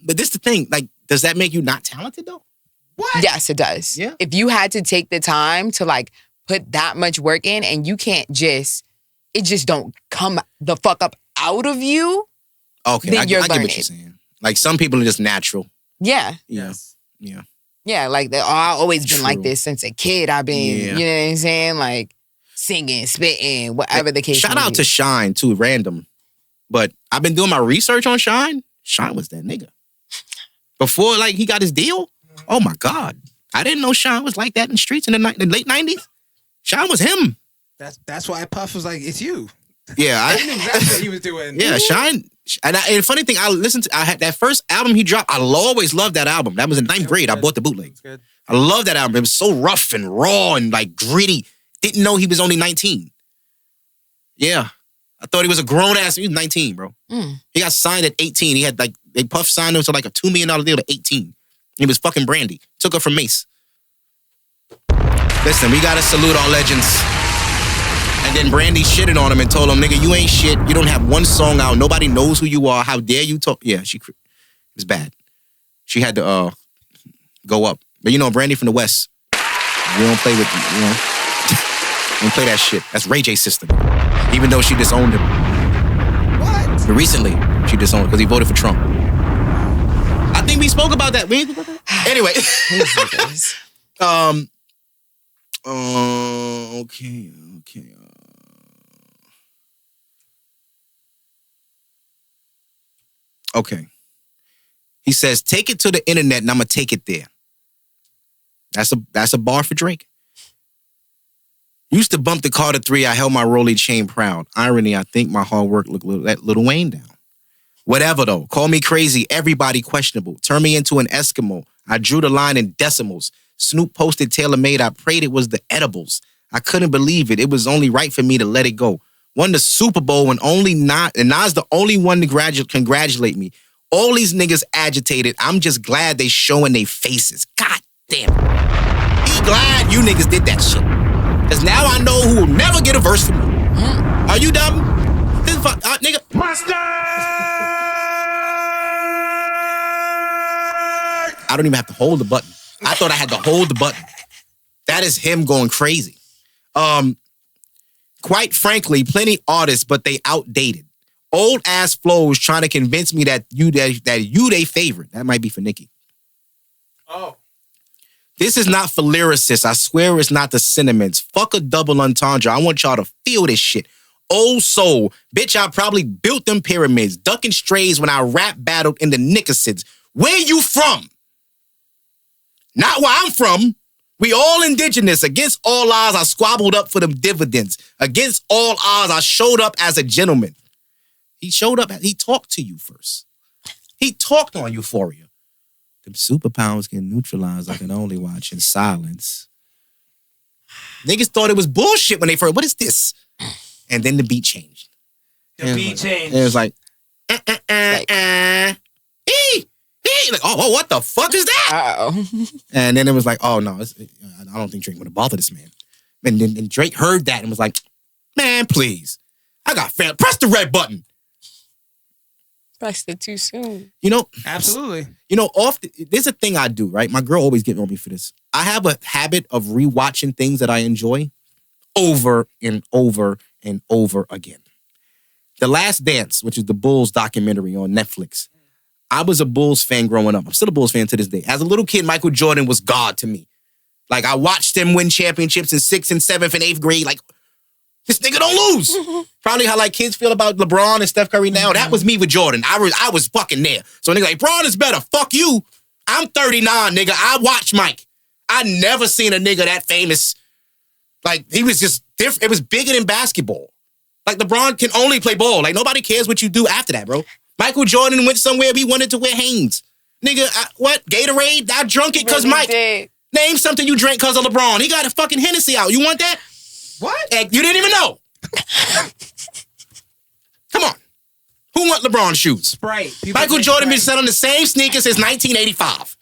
But this is the thing. Like, does that make you not talented though? What? Yes, it does. Yeah. If you had to take the time to like put that much work in and you can't it just don't come the fuck up out of you. Okay, then I you're get learning. what you're saying. Like some people are just natural. Yeah. Yes. Yeah. Yeah, like I've always been like this since a kid. I've been, you know what I'm saying? Like singing, spitting, whatever the case. Shout out to Shine too, random. But I've been doing my research on Shine. Shine was that nigga. Before like he got his deal. Oh my God. I didn't know Shine was like that in the streets in the late 90s. Shine was him. That's why Puff was like, it's you. Yeah. I knew exactly what he was doing. Yeah, Shine. And the funny thing, I had that first album he dropped. I always loved that album. That was in 9th grade. I bought the bootleg. I love that album. It was so rough and raw and like gritty. Didn't know he was only 19. Yeah. I thought he was a grown ass. He was 19, bro. He got signed at 18. He had like, they Puff signed him to like a $2 million deal at 18. He was fucking Brandy. Took her from Mace. Listen, we gotta salute our legends. And then Brandy shitted on him and told him, nigga, you ain't shit. You don't have one song out. Nobody knows who you are. How dare you talk? Yeah, it was bad. She had to go up. But you know, Brandy from the West, you don't play with, you know, you don't play that shit. That's Ray J's system. Even though she disowned him. What? But recently, she disowned him because he voted for Trump. I think we spoke about that. Anyway. Okay. Okay. He says, take it to the internet and I'm going to take it there. That's a bar for Drake. Used to bump the Carter 3. I held my Rolly chain proud. Irony, I think my hard work let Lil Wayne down. Whatever though. Call me crazy. Everybody questionable. Turn me into an Eskimo. I drew the line in decimals. Snoop posted tailor-made. I prayed it was the edibles. I couldn't believe it. It was only right for me to let it go. Won the Super Bowl and Nas the only one to congratulate me. All these niggas agitated. I'm just glad they showing their faces. God damn it. He glad you niggas did that shit. Cause now I know who will never get a verse from me. Are you dumb? This nigga. Mustard! I don't even have to hold the button. I thought I had to hold the button. That is him going crazy. Quite frankly, plenty artists, but they outdated. Old ass flows trying to convince me that you they favorite. That might be for Nicki. Oh. This is not for lyricists. I swear it's not the sentiments. Fuck a double entendre. I want y'all to feel this shit. Old soul. Bitch, I probably built them pyramids. Ducking strays when I rap battled in the Nickersids. Where you from? Not where I'm from. We all indigenous. Against all odds, I squabbled up for them dividends. Against all odds, I showed up as a gentleman. He showed up. He talked to you first. He talked on Euphoria. Them superpowers get neutralized. I can only watch in silence. Niggas thought it was bullshit when they first, what is this? And then the beat changed. The beat changed. And it was like, like, oh, what the fuck is that? Uh-oh. And then it was like, oh, no, I don't think Drake would have bothered this man. And then Drake heard that and was like, man, please. I got fan. Press the red button. Pressed it too soon. You know? Absolutely. You know, there's a thing I do, right? My girl always gets on me for this. I have a habit of rewatching things that I enjoy over and over and over again. The Last Dance, which is the Bulls documentary on Netflix. I was a Bulls fan growing up. I'm still a Bulls fan to this day. As a little kid, Michael Jordan was God to me. Like, I watched him win championships in 6th and 7th and 8th grade. Like, This nigga don't lose. Probably how like kids feel about LeBron and Steph Curry now. That was me with Jordan. I was fucking there. So nigga like, Bron is better. Fuck you. I'm 39, nigga. I watch Mike. I never seen a nigga that famous. Like, he was just different. It was bigger than basketball. Like, LeBron can only play ball. Like, nobody cares what you do after that, bro. Michael Jordan went somewhere he wanted to wear Hanes. Nigga, what? Gatorade? I drunk it because Mike. Name something you drank because of LeBron. He got a fucking Hennessy out. You want that? What? You didn't even know. Come on. Who want LeBron shoes? Sprite. Michael Jordan been selling the same sneakers since 1985.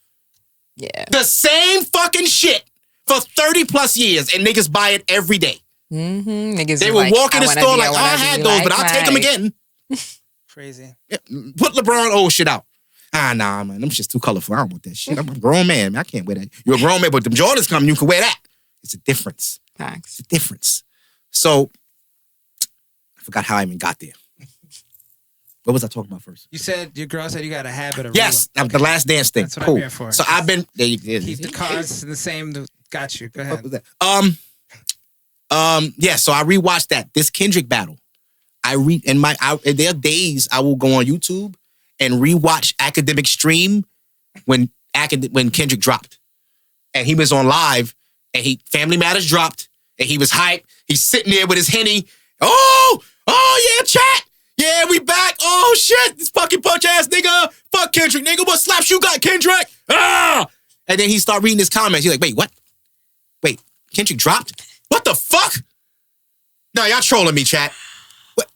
Yeah. The same fucking shit for 30 plus years, and niggas buy it every day. Mm-hmm. Niggas they would walk in the store like, oh, I had those, like, but I'll take them again. Crazy. Yeah, put LeBron old shit out. Nah, man, them shit's too colorful. I don't want that shit. I'm a grown man. I can't wear that. You're a grown man, but them Jordans come, you can wear that. It's a difference. Thanks. It's a difference. So, I forgot how I even got there. What was I talking about first? You said, your girl said you got a habit of yes, the last dance thing. That's what cool. I'm here for. So I've been, there you go. Keep the cards the same. Got you. Go ahead. What was that? Yeah, so I rewatched that. This Kendrick battle. There are days I will go on YouTube and rewatch Academic Stream when Kendrick dropped. And he was on live, and Family Matters dropped, and he was hyped. He's sitting there with his Henny. Oh yeah, chat. Yeah, we back. Oh shit, this fucking punch ass nigga. Fuck Kendrick, nigga. What slaps you got, Kendrick? Ah! And then he start reading his comments. He's like, wait, what? Wait, Kendrick dropped? What the fuck? No, y'all trolling me, chat. What?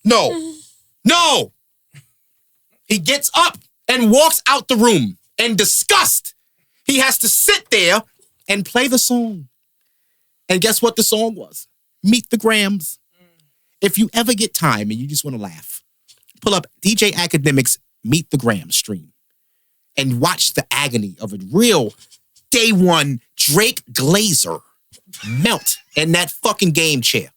No. He gets up and walks out the room in disgust. He has to sit there and play the song. And guess what the song was? Meet the Grams. If you ever get time and you just want to laugh, pull up DJ Academic's Meet the Grams stream and watch the agony of a real day one Drake Glazer melt in that fucking game chair.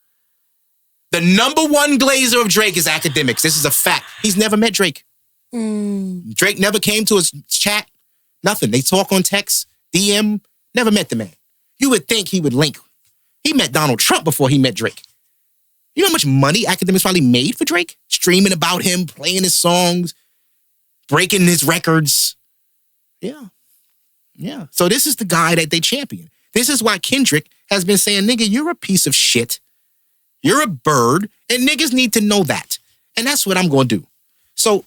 The number one Glazer of Drake is Academics. This is a fact. He's never met Drake. Drake never came to his chat. Nothing. They talk on text, DM. Never met the man. You would think he would link. He met Donald Trump before he met Drake. You know how much money Academics probably made for Drake? Streaming about him, playing his songs, breaking his records. Yeah. So this is the guy that they champion. This is why Kendrick has been saying, nigga, you're a piece of shit. You're a bird, and niggas need to know that. And that's what I'm going to do. So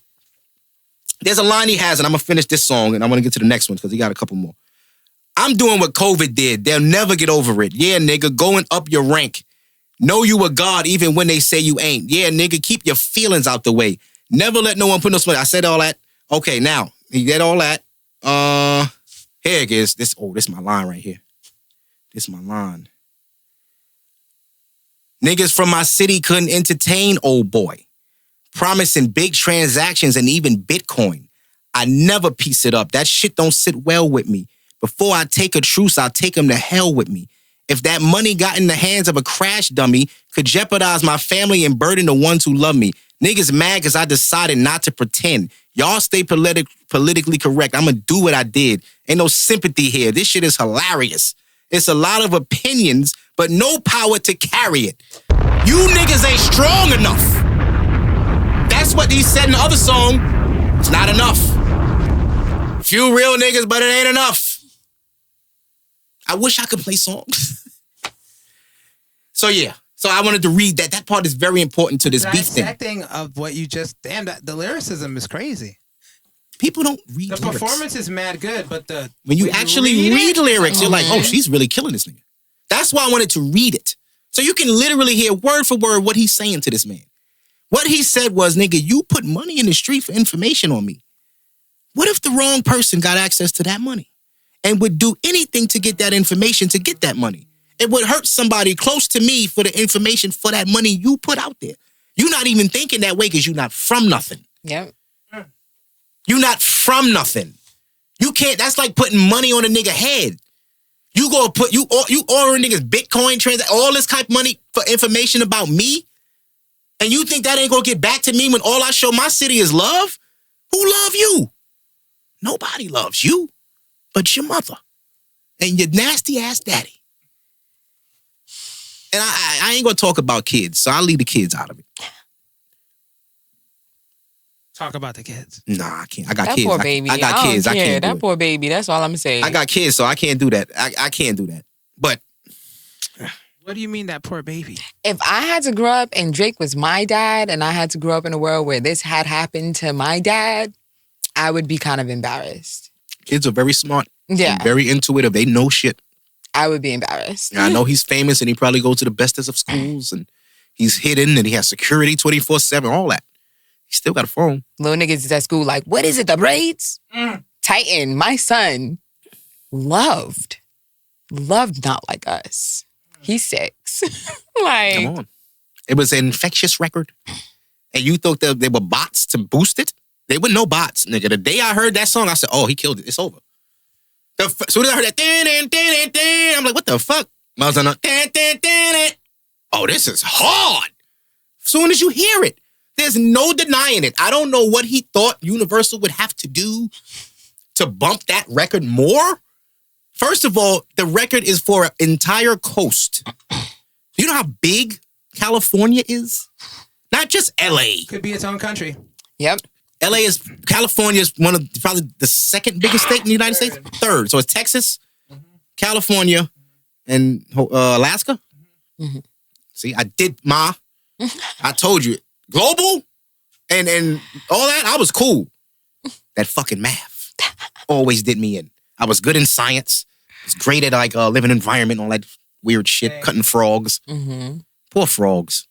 there's a line he has, and I'm going to finish this song, and I'm going to get to the next one because he got a couple more. I'm doing what COVID did. They'll never get over it. Yeah, nigga, going up your rank. Know you a god even when they say you ain't. Yeah, nigga, keep your feelings out the way. Never let no one put no smoke. I said all that. Okay, now, you get all that. Here it is. This is my line right here. This is my line. Niggas from my city couldn't entertain old boy. Promising big transactions and even Bitcoin. I never piece it up. That shit don't sit well with me. Before I take a truce, I'll take him to hell with me. If that money got in the hands of a crash dummy, could jeopardize my family and burden the ones who love me. Niggas mad because I decided not to pretend. Y'all stay politically correct. I'm going to do what I did. Ain't no sympathy here. This shit is hilarious. It's a lot of opinions, but no power to carry it. You niggas ain't strong enough. That's what he said in the other song. It's not enough. Few real niggas, but it ain't enough. I wish I could play songs. So I wanted to read that. That part is very important to this beef thing. Dissecting of what you just, the lyricism is crazy. People don't read the lyrics. Performance is mad good, but when you actually read lyrics, you're like, oh, she's really killing this nigga. That's why I wanted to read it. So you can literally hear word for word what he's saying to this man. What he said was, nigga, you put money in the street for information on me. What if the wrong person got access to that money and would do anything to get that information to get that money? It would hurt somebody close to me for the information for that money you put out there. You're not even thinking that way because you're not from nothing. Yep. You're not from nothing. You can't, that's like putting money on a nigga head. You go put, you ordering niggas Bitcoin, all this type of money for information about me? And you think that ain't gonna get back to me when all I show my city is love? Who love you? Nobody loves you but your mother and your nasty ass daddy. And I ain't gonna talk about kids, so I'll leave the kids out of it. Talk about the kids. Nah, I can't. I got that kids. Poor baby. I got kids. I can't do that it. poor baby. That's all I'm saying. I got kids, so I can't do that. I can't do that. But what do you mean that poor baby? If I had to grow up and Drake was my dad, and I had to grow up in a world where this had happened to my dad, I would be kind of embarrassed. Kids are very smart. Yeah. Very intuitive. They know shit. I would be embarrassed. And I know he's famous and he probably goes to the bestest of schools and he's hidden and he has security 24/7, all that. He still got a phone. Little niggas is at school like, what is it, the braids? Titan, my son, loved Not Like Us. He's 6. Like, Come on. It was an infectious record. And you thought that they were bots to boost it? They were no bots, nigga. The day I heard that song, I said, oh, he killed it. It's over. As soon as I heard that, I'm like, what the fuck? I was on oh, this is hard. As soon as you hear it, there's no denying it. I don't know what he thought Universal would have to do to bump that record more. First of all, the record is for an entire coast. Do you know how big California is? Not just LA. Could be its own country. Yep. California is one of probably the second biggest state in the United States. Third. So it's Texas, California, and Alaska. Mm-hmm. See, I did I told you. Global and all that, I was cool. That fucking math always did me in. I was good in science. I was great at like living environment, all that weird shit, cutting frogs. Mm-hmm. Poor frogs.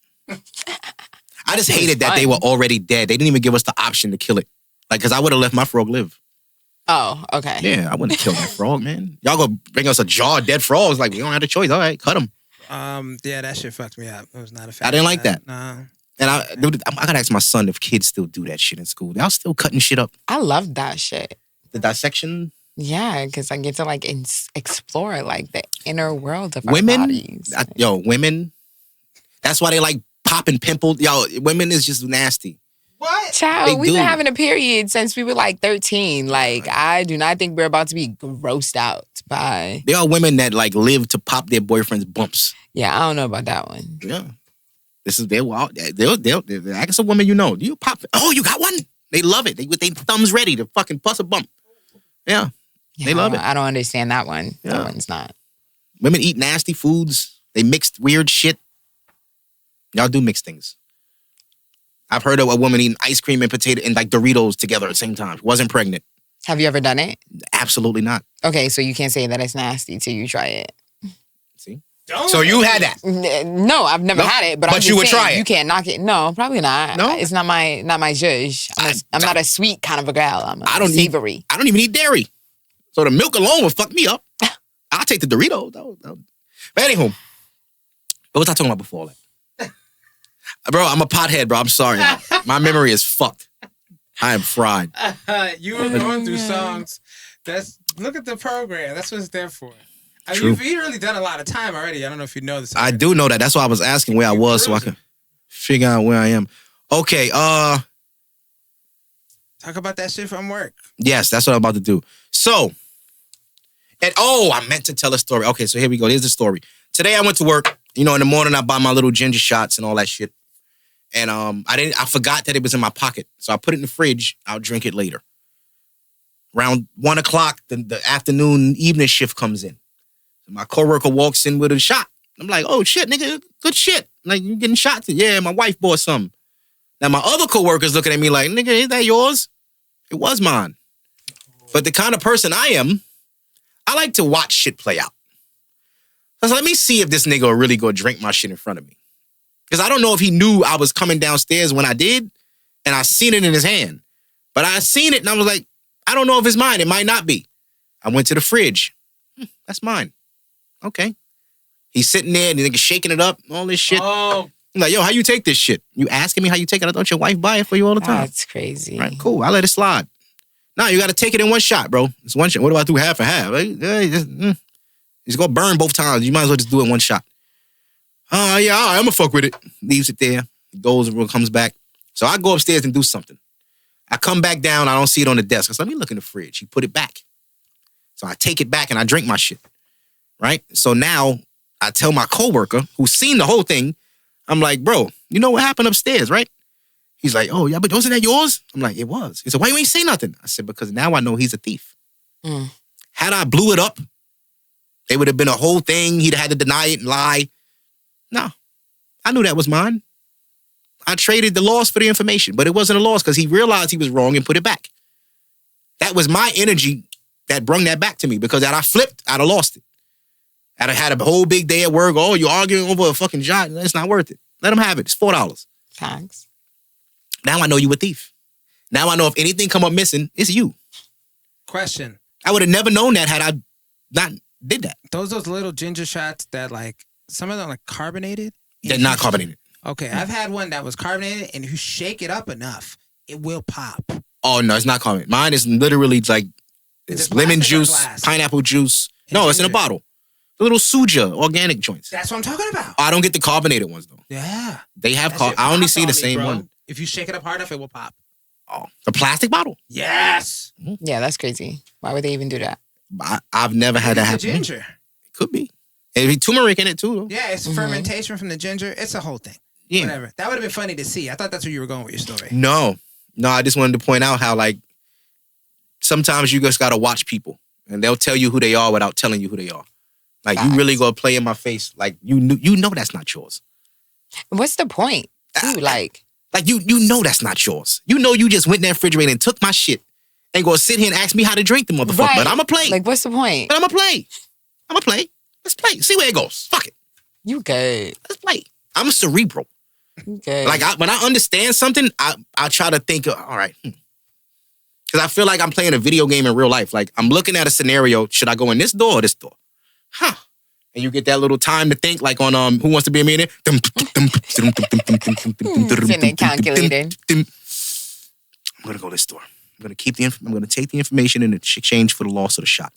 I just hated that they were already dead. They didn't even give us the option to kill it. Like, because I would have let my frog live. Oh, okay. Yeah, I wouldn't kill that frog, man. Y'all go bring us a jar of dead frogs. Like, we don't have a choice. All right, cut them. Yeah, that shit fucked me up. I was not a fan. I didn't like that. No. And I gotta ask my son if kids still do that shit in school. Y'all still cutting shit up? I love that shit. The dissection? Yeah, because I get to like explore like the inner world of our women, bodies. Women. That's why they like popping pimples. Yo, women is just nasty. What? Child, we've been having a period since we were like 13. Like, I do not think we're about to be grossed out by. There are women that like live to pop their boyfriend's bumps. Yeah, I don't know about that one. Yeah. This is they're ask a woman you know. Do you pop? Oh, you got one? They love it. They with their thumbs ready to fucking bust a bump. Yeah. They love it. I don't understand that one. Yeah. That one's not. Women eat nasty foods. They mix weird shit. Y'all do mix things. I've heard of a woman eating ice cream and potato and like Doritos together at the same time. She wasn't pregnant. Have you ever done it? Absolutely not. Okay, so you can't say that it's nasty till you try it. See? So you had that? No, I've never had it. But I'm you would try it? You can't knock it. No, probably not. No? It's not my zhuzh. I'm not a sweet kind of a girl. I'm savory. I don't even eat dairy. So the milk alone would fuck me up. I'll take the Doritos. But anywho, what was I talking about before that? Bro, I'm a pothead, bro. I'm sorry. My memory is fucked. I am fried. You were going through songs. Look at the program. That's what it's there for. True. You've really done a lot of time already. I don't know if you know this. I do know that. That's why I was asking where I was so I could figure out where I am. Okay, talk about that shit from work. Yes, that's what I'm about to do. So, I meant to tell a story. Okay, so here we go. Here's the story. Today I went to work. You know, in the morning I buy my little ginger shots and all that shit. And I forgot that it was in my pocket. So I put it in the fridge. I'll drink it later. Around 1 o'clock, the afternoon, evening shift comes in. My coworker walks in with a shot. I'm like, oh shit, nigga, good shit. Like, you getting shots? Yeah, my wife bought some. Now my other coworker's looking at me like, nigga, is that yours? It was mine. But the kind of person I am, I like to watch shit play out. So let me see if this nigga will really go drink my shit in front of me. Because I don't know if he knew I was coming downstairs when I did, and I seen it in his hand. But I seen it, and I was like, I don't know if it's mine. It might not be. I went to the fridge. That's mine. Okay. He's sitting there, and the nigga shaking it up, all this shit. Oh. I'm like, yo, how you take this shit? You asking me how you take it? I thought your wife buy it for you all the time. That's crazy. Right, cool. I let it slide. Nah, you got to take it in one shot, bro. It's one shot. What do I do half and half? It's going to burn both times. You might as well just do it in one shot. Oh, yeah, all right, I'm going to fuck with it. Leaves it there. Goes and comes back. So I go upstairs and do something. I come back down. I don't see it on the desk. I said, let me look in the fridge. He put it back. So I take it back and I drink my shit. Right? So now I tell my coworker who's seen the whole thing, I'm like, bro, you know what happened upstairs, right? He's like, oh, yeah, but wasn't that yours? I'm like, it was. He said, why you ain't say nothing? I said, because now I know he's a thief. Had I blew it up, it would have been a whole thing. He'd had to deny it and lie. No, I knew that was mine. I traded the loss for the information, but it wasn't a loss because he realized he was wrong and put it back. That was my energy that brung that back to me, because had I flipped, I'd have lost it. I'd have had a whole big day at work. Oh, you're arguing over a fucking job. It's not worth it. Let him have it. It's $4. Thanks. Now I know you a thief. Now I know if anything come up missing, it's you. Question. I would have never known that had I not did that. Those little ginger shots that like, some of them like carbonated? They're not carbonated. Okay, I've had one that was carbonated, and if you shake it up enough, it will pop. Oh, no, it's not carbonated. Mine is literally like, it's lemon juice, pineapple juice. No, it's in a bottle. The little Suja organic joints. That's what I'm talking about. I don't get the carbonated ones, though. Yeah. They have, I only see the same one. If you shake it up hard enough, it will pop. Oh, the plastic bottle? Yes. Yeah, that's crazy. Why would they even do that? I've never had that happen. Ginger. It could be. It'd be turmeric in it, too, though. Yeah, it's fermentation from the ginger. It's a whole thing. Yeah. Whatever. That would have been funny to see. I thought that's where you were going with your story. No, I just wanted to point out how, like, sometimes you just got to watch people, and they'll tell you who they are without telling you who they are. Like, you really go play in my face. Like, you know that's not yours. What's the point? Dude, like you know that's not yours. You know you just went in that refrigerator and took my shit and go sit here and ask me how to drink the motherfucker. Right. But I'm going to play. Like, what's the point? But I'm going to play. Let's play. See where it goes. Fuck it. You good. Let's play. I'm a cerebral. Okay. Like, when I understand something, I try to think, all right. Because I feel like I'm playing a video game in real life. Like, I'm looking at a scenario. Should I go in this door or this door? Huh. And you get that little time to think, like on Who Wants to Be a Millionaire? Sitting there calculating. I'm going to go this door. I'm going to take the information in exchange for the loss of the shot.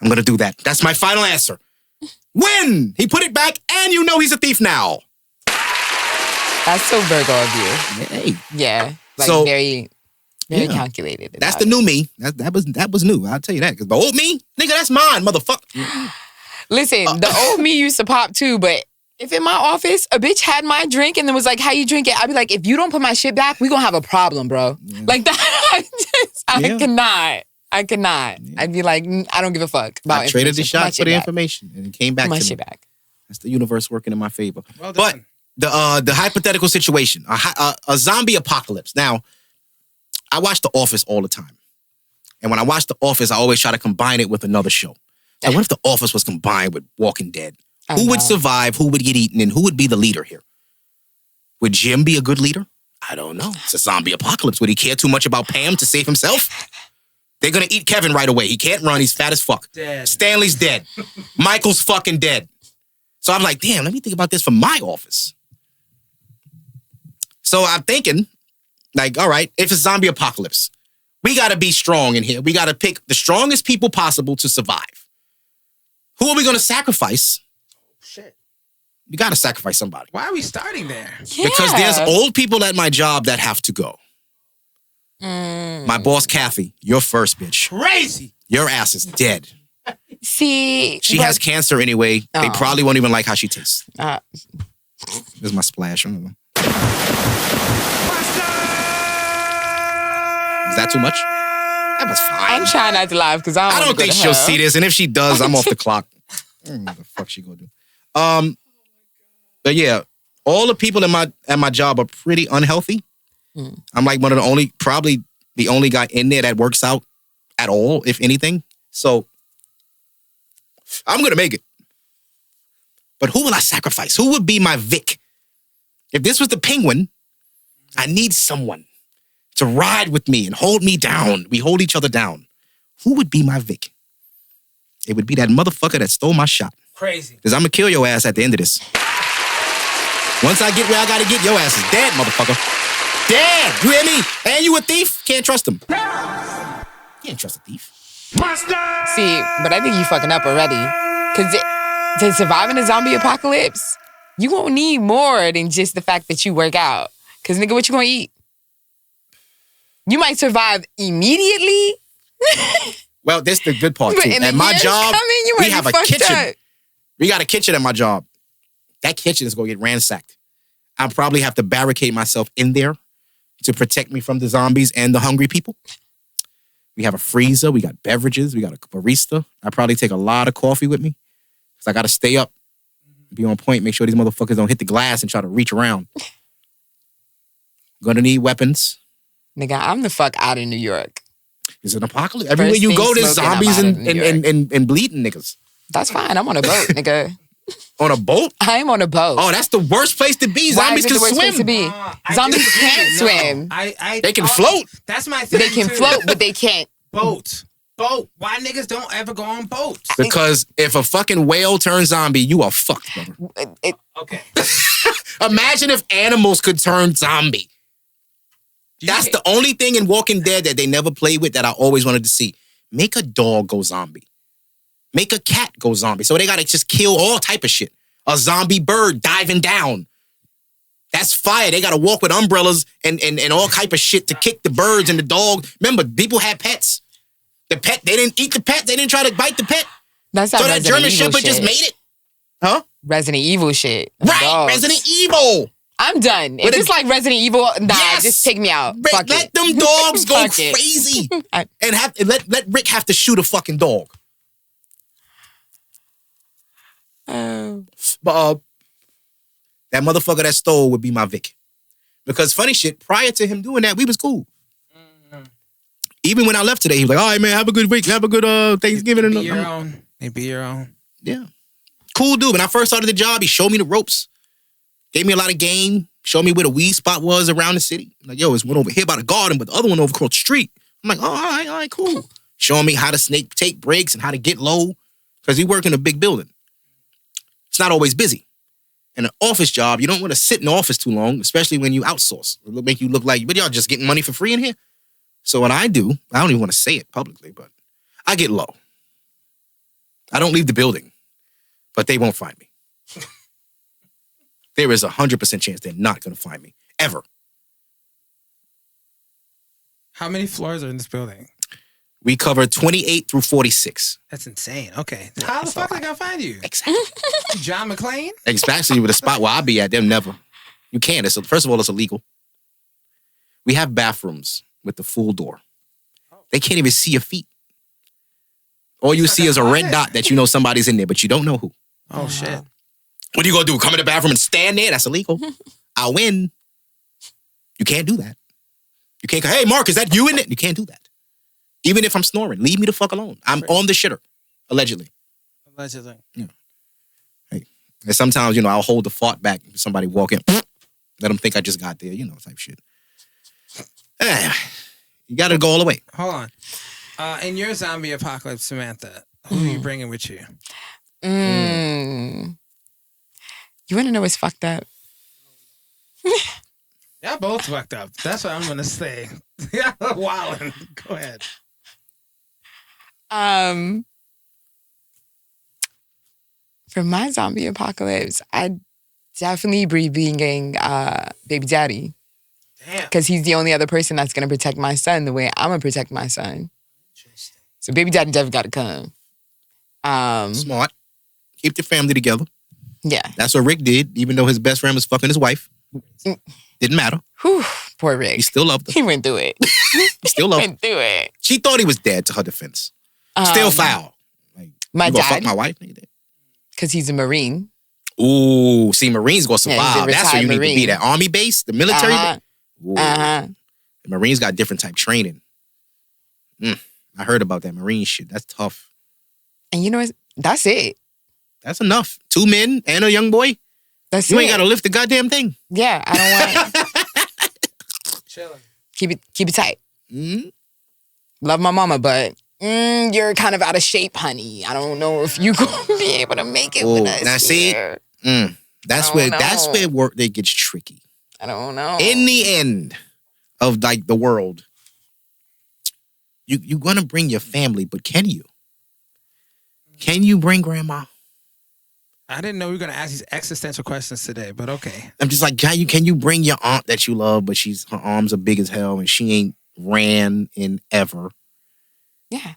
I'm going to do that. That's my final answer. Win! He put it back, and you know he's a thief now. That's so Virgo of you. Hey. Yeah. Like, so, very calculated. That's the new me. That was new. I'll tell you that. Because the old me, nigga, that's mine, motherfucker. Listen, the old me used to pop too, but if in my office, a bitch had my drink and then was like, how you drink it? I'd be like, if you don't put my shit back, we gonna have a problem, bro. Yeah. Like that, I cannot. Yeah. I'd be like, I don't give a fuck about I traded the shot for the information and it came back to me. My shit back. That's the universe working in my favor. Well done. But the hypothetical situation, a zombie apocalypse. Now, I watch The Office all the time. And when I watch The Office, I always try to combine it with another show. Now, what if The Office was combined with Walking Dead? Who would survive? Who would get eaten? And who would be the leader here? Would Jim be a good leader? I don't know. It's a zombie apocalypse. Would he care too much about Pam to save himself? They're going to eat Kevin right away. He can't run. He's fat as fuck. Dead. Stanley's dead. Michael's fucking dead. So I'm like, damn, let me think about this for my office. So I'm thinking, like, all right, if it's zombie apocalypse, we got to be strong in here. We got to pick the strongest people possible to survive. Who are we going to sacrifice? Shit. You got to sacrifice somebody. Why are we starting there? Yeah. Because there's old people at my job that have to go. My boss, Kathy, you're first, bitch. Crazy. Your ass is dead. See. She has cancer anyway. They probably won't even like how she tastes. This is my splash. I don't know. Is that too much? That was fine. I'm trying not to laugh because I don't think she'll see this. And if she does, I'm off the clock. I don't know what the fuck she gonna do. But yeah, all the people at my job are pretty unhealthy. I'm like probably the only guy in there that works out at all, if anything. So I'm gonna make it. But who will I sacrifice? Who would be my Vic? If this was the Penguin, I need someone to ride with me and hold me down. We hold each other down. Who would be my Vic? It would be that motherfucker that stole my shot. Crazy. Because I'm going to kill your ass at the end of this. Once I get where I got to get, your ass is dead, motherfucker. Dead. You hear me? And you a thief? Can't trust him. Can't trust a thief. See, but I think you fucking up already. Because to survive in a zombie apocalypse, you gonna need more than just the fact that you work out. Because nigga, what you gonna eat? You might survive immediately. But Well, this is the good part, too. At my job, we have a kitchen. We got a kitchen at my job. That kitchen is going to get ransacked. I'll probably have to barricade myself in there to protect me from the zombies and the hungry people. We have a freezer. We got beverages. We got a barista. I probably take a lot of coffee with me because I got to stay up, be on point, make sure these motherfuckers don't hit the glass and try to reach around. Gonna need weapons. Nigga, I'm the fuck out of New York. It's an apocalypse. Everywhere you go, there's zombies and bleeding niggas. That's fine. I'm on a boat, nigga. On a boat? I'm on a boat. Oh, that's the worst place to be. Why Zombies is it can the worst swim. place to be? Zombies can't swim. They can float. That's my thing. They can float, but they can't. Boat. Why niggas don't ever go on boats? Because if a fucking whale turns zombie, you are fucked, brother. Okay. Imagine if animals could turn zombie. That's the only thing in Walking Dead that they never played with that I always wanted to see. Make a dog go zombie. Make a cat go zombie. So they gotta just kill all type of shit. A zombie bird diving down. That's fire. They gotta walk with umbrellas and all type of shit to kick the birds and the dog. Remember, people had pets. The pet, they didn't eat the pet. They didn't try to bite the pet. That's so that German Shepherd just made it. Huh? Resident Evil shit. Right, Dogs. Resident Evil. I'm done. If it's like Resident Evil, nah, just take me out. Let them dogs go crazy. And let Rick have to shoot a fucking dog. But that motherfucker that stole would be my Vic. Because funny shit, prior to him doing that, we was cool. Even when I left today, he was like, all right, man, have a good week. Have a good Thanksgiving. Be your own. Be your own. Yeah. Cool dude. When I first started the job, he showed me the ropes. Gave me a lot of game. Showed me where the weed spot was around the city. Like, yo, it's one over here by the garden, but the other one over across the street. I'm like, oh, all right, cool. Showing me how to take breaks and how to get low. Because he worked in a big building. It's not always busy. In an office job, you don't want to sit in the office too long, especially when you outsource. It'll make you look like, but y'all just getting money for free in here? So what I do, I don't even want to say it publicly, but I get low. I don't leave the building, but they won't find me. There is 100% chance they're not going to find me, ever. How many floors are in this building? We cover 28 through 46. That's insane. Okay. How the fuck are they going to find you? Exactly. John McClane? Especially with the spot where I be at, them never. You can't. First of all, it's illegal. We have bathrooms with the full door. They can't even see your feet. All you see is a red dot that you know somebody's in there, but you don't know who. Oh, shit. What are you going to do? Come in the bathroom and stand there? That's illegal. I'll win. You can't do that. You can't go, hey, Mark, is that you in it? You can't do that. Even if I'm snoring, leave me the fuck alone. I'm on the shitter, allegedly. Allegedly. Yeah. Hey. And sometimes, I'll hold the fart back. Somebody walk in, let them think I just got there, type shit. You got to go all the way. Hold on. In your zombie apocalypse, Samantha, who are you bringing with you? You want to know what's fucked up? Y'all both fucked up. That's what I'm going to say. Y'all wildin'. Go ahead. For my zombie apocalypse, I'd definitely be bringing baby daddy. Damn. Because he's the only other person that's going to protect my son the way I'm going to protect my son. So baby daddy definitely got to come. Smart. Keep the family together. Yeah. That's what Rick did, even though his best friend was fucking his wife. Didn't matter. Whew, poor Rick. He still loved her. He went through it. He still loved her. Went through it. She thought he was dead, to her defense. Still foul. Like, my you dad. fuck my wife? Because he's a Marine. Ooh, see, Marines gonna survive. Yeah, that's where you Marine. need to be. That Army base, the military. Uh-huh. The Marines got different type training. I heard about that Marine shit. That's tough. And you know what? That's it. That's enough. 2 men and a young boy. That's you it. ain't got to lift the goddamn thing. Yeah, I don't want. Chilling. Keep it tight. Mm-hmm. Love my mama, but you're kind of out of shape, honey. I don't know if you gonna be able to make it with us. Now see, that's where work they gets tricky. I don't know. In the end of like the world, you're gonna bring your family, but can you? Can you bring grandma? I didn't know we were going to ask these existential questions today, but okay. I'm just like, can you bring your aunt that you love, but her arms are big as hell and she ain't ran in ever? Yeah.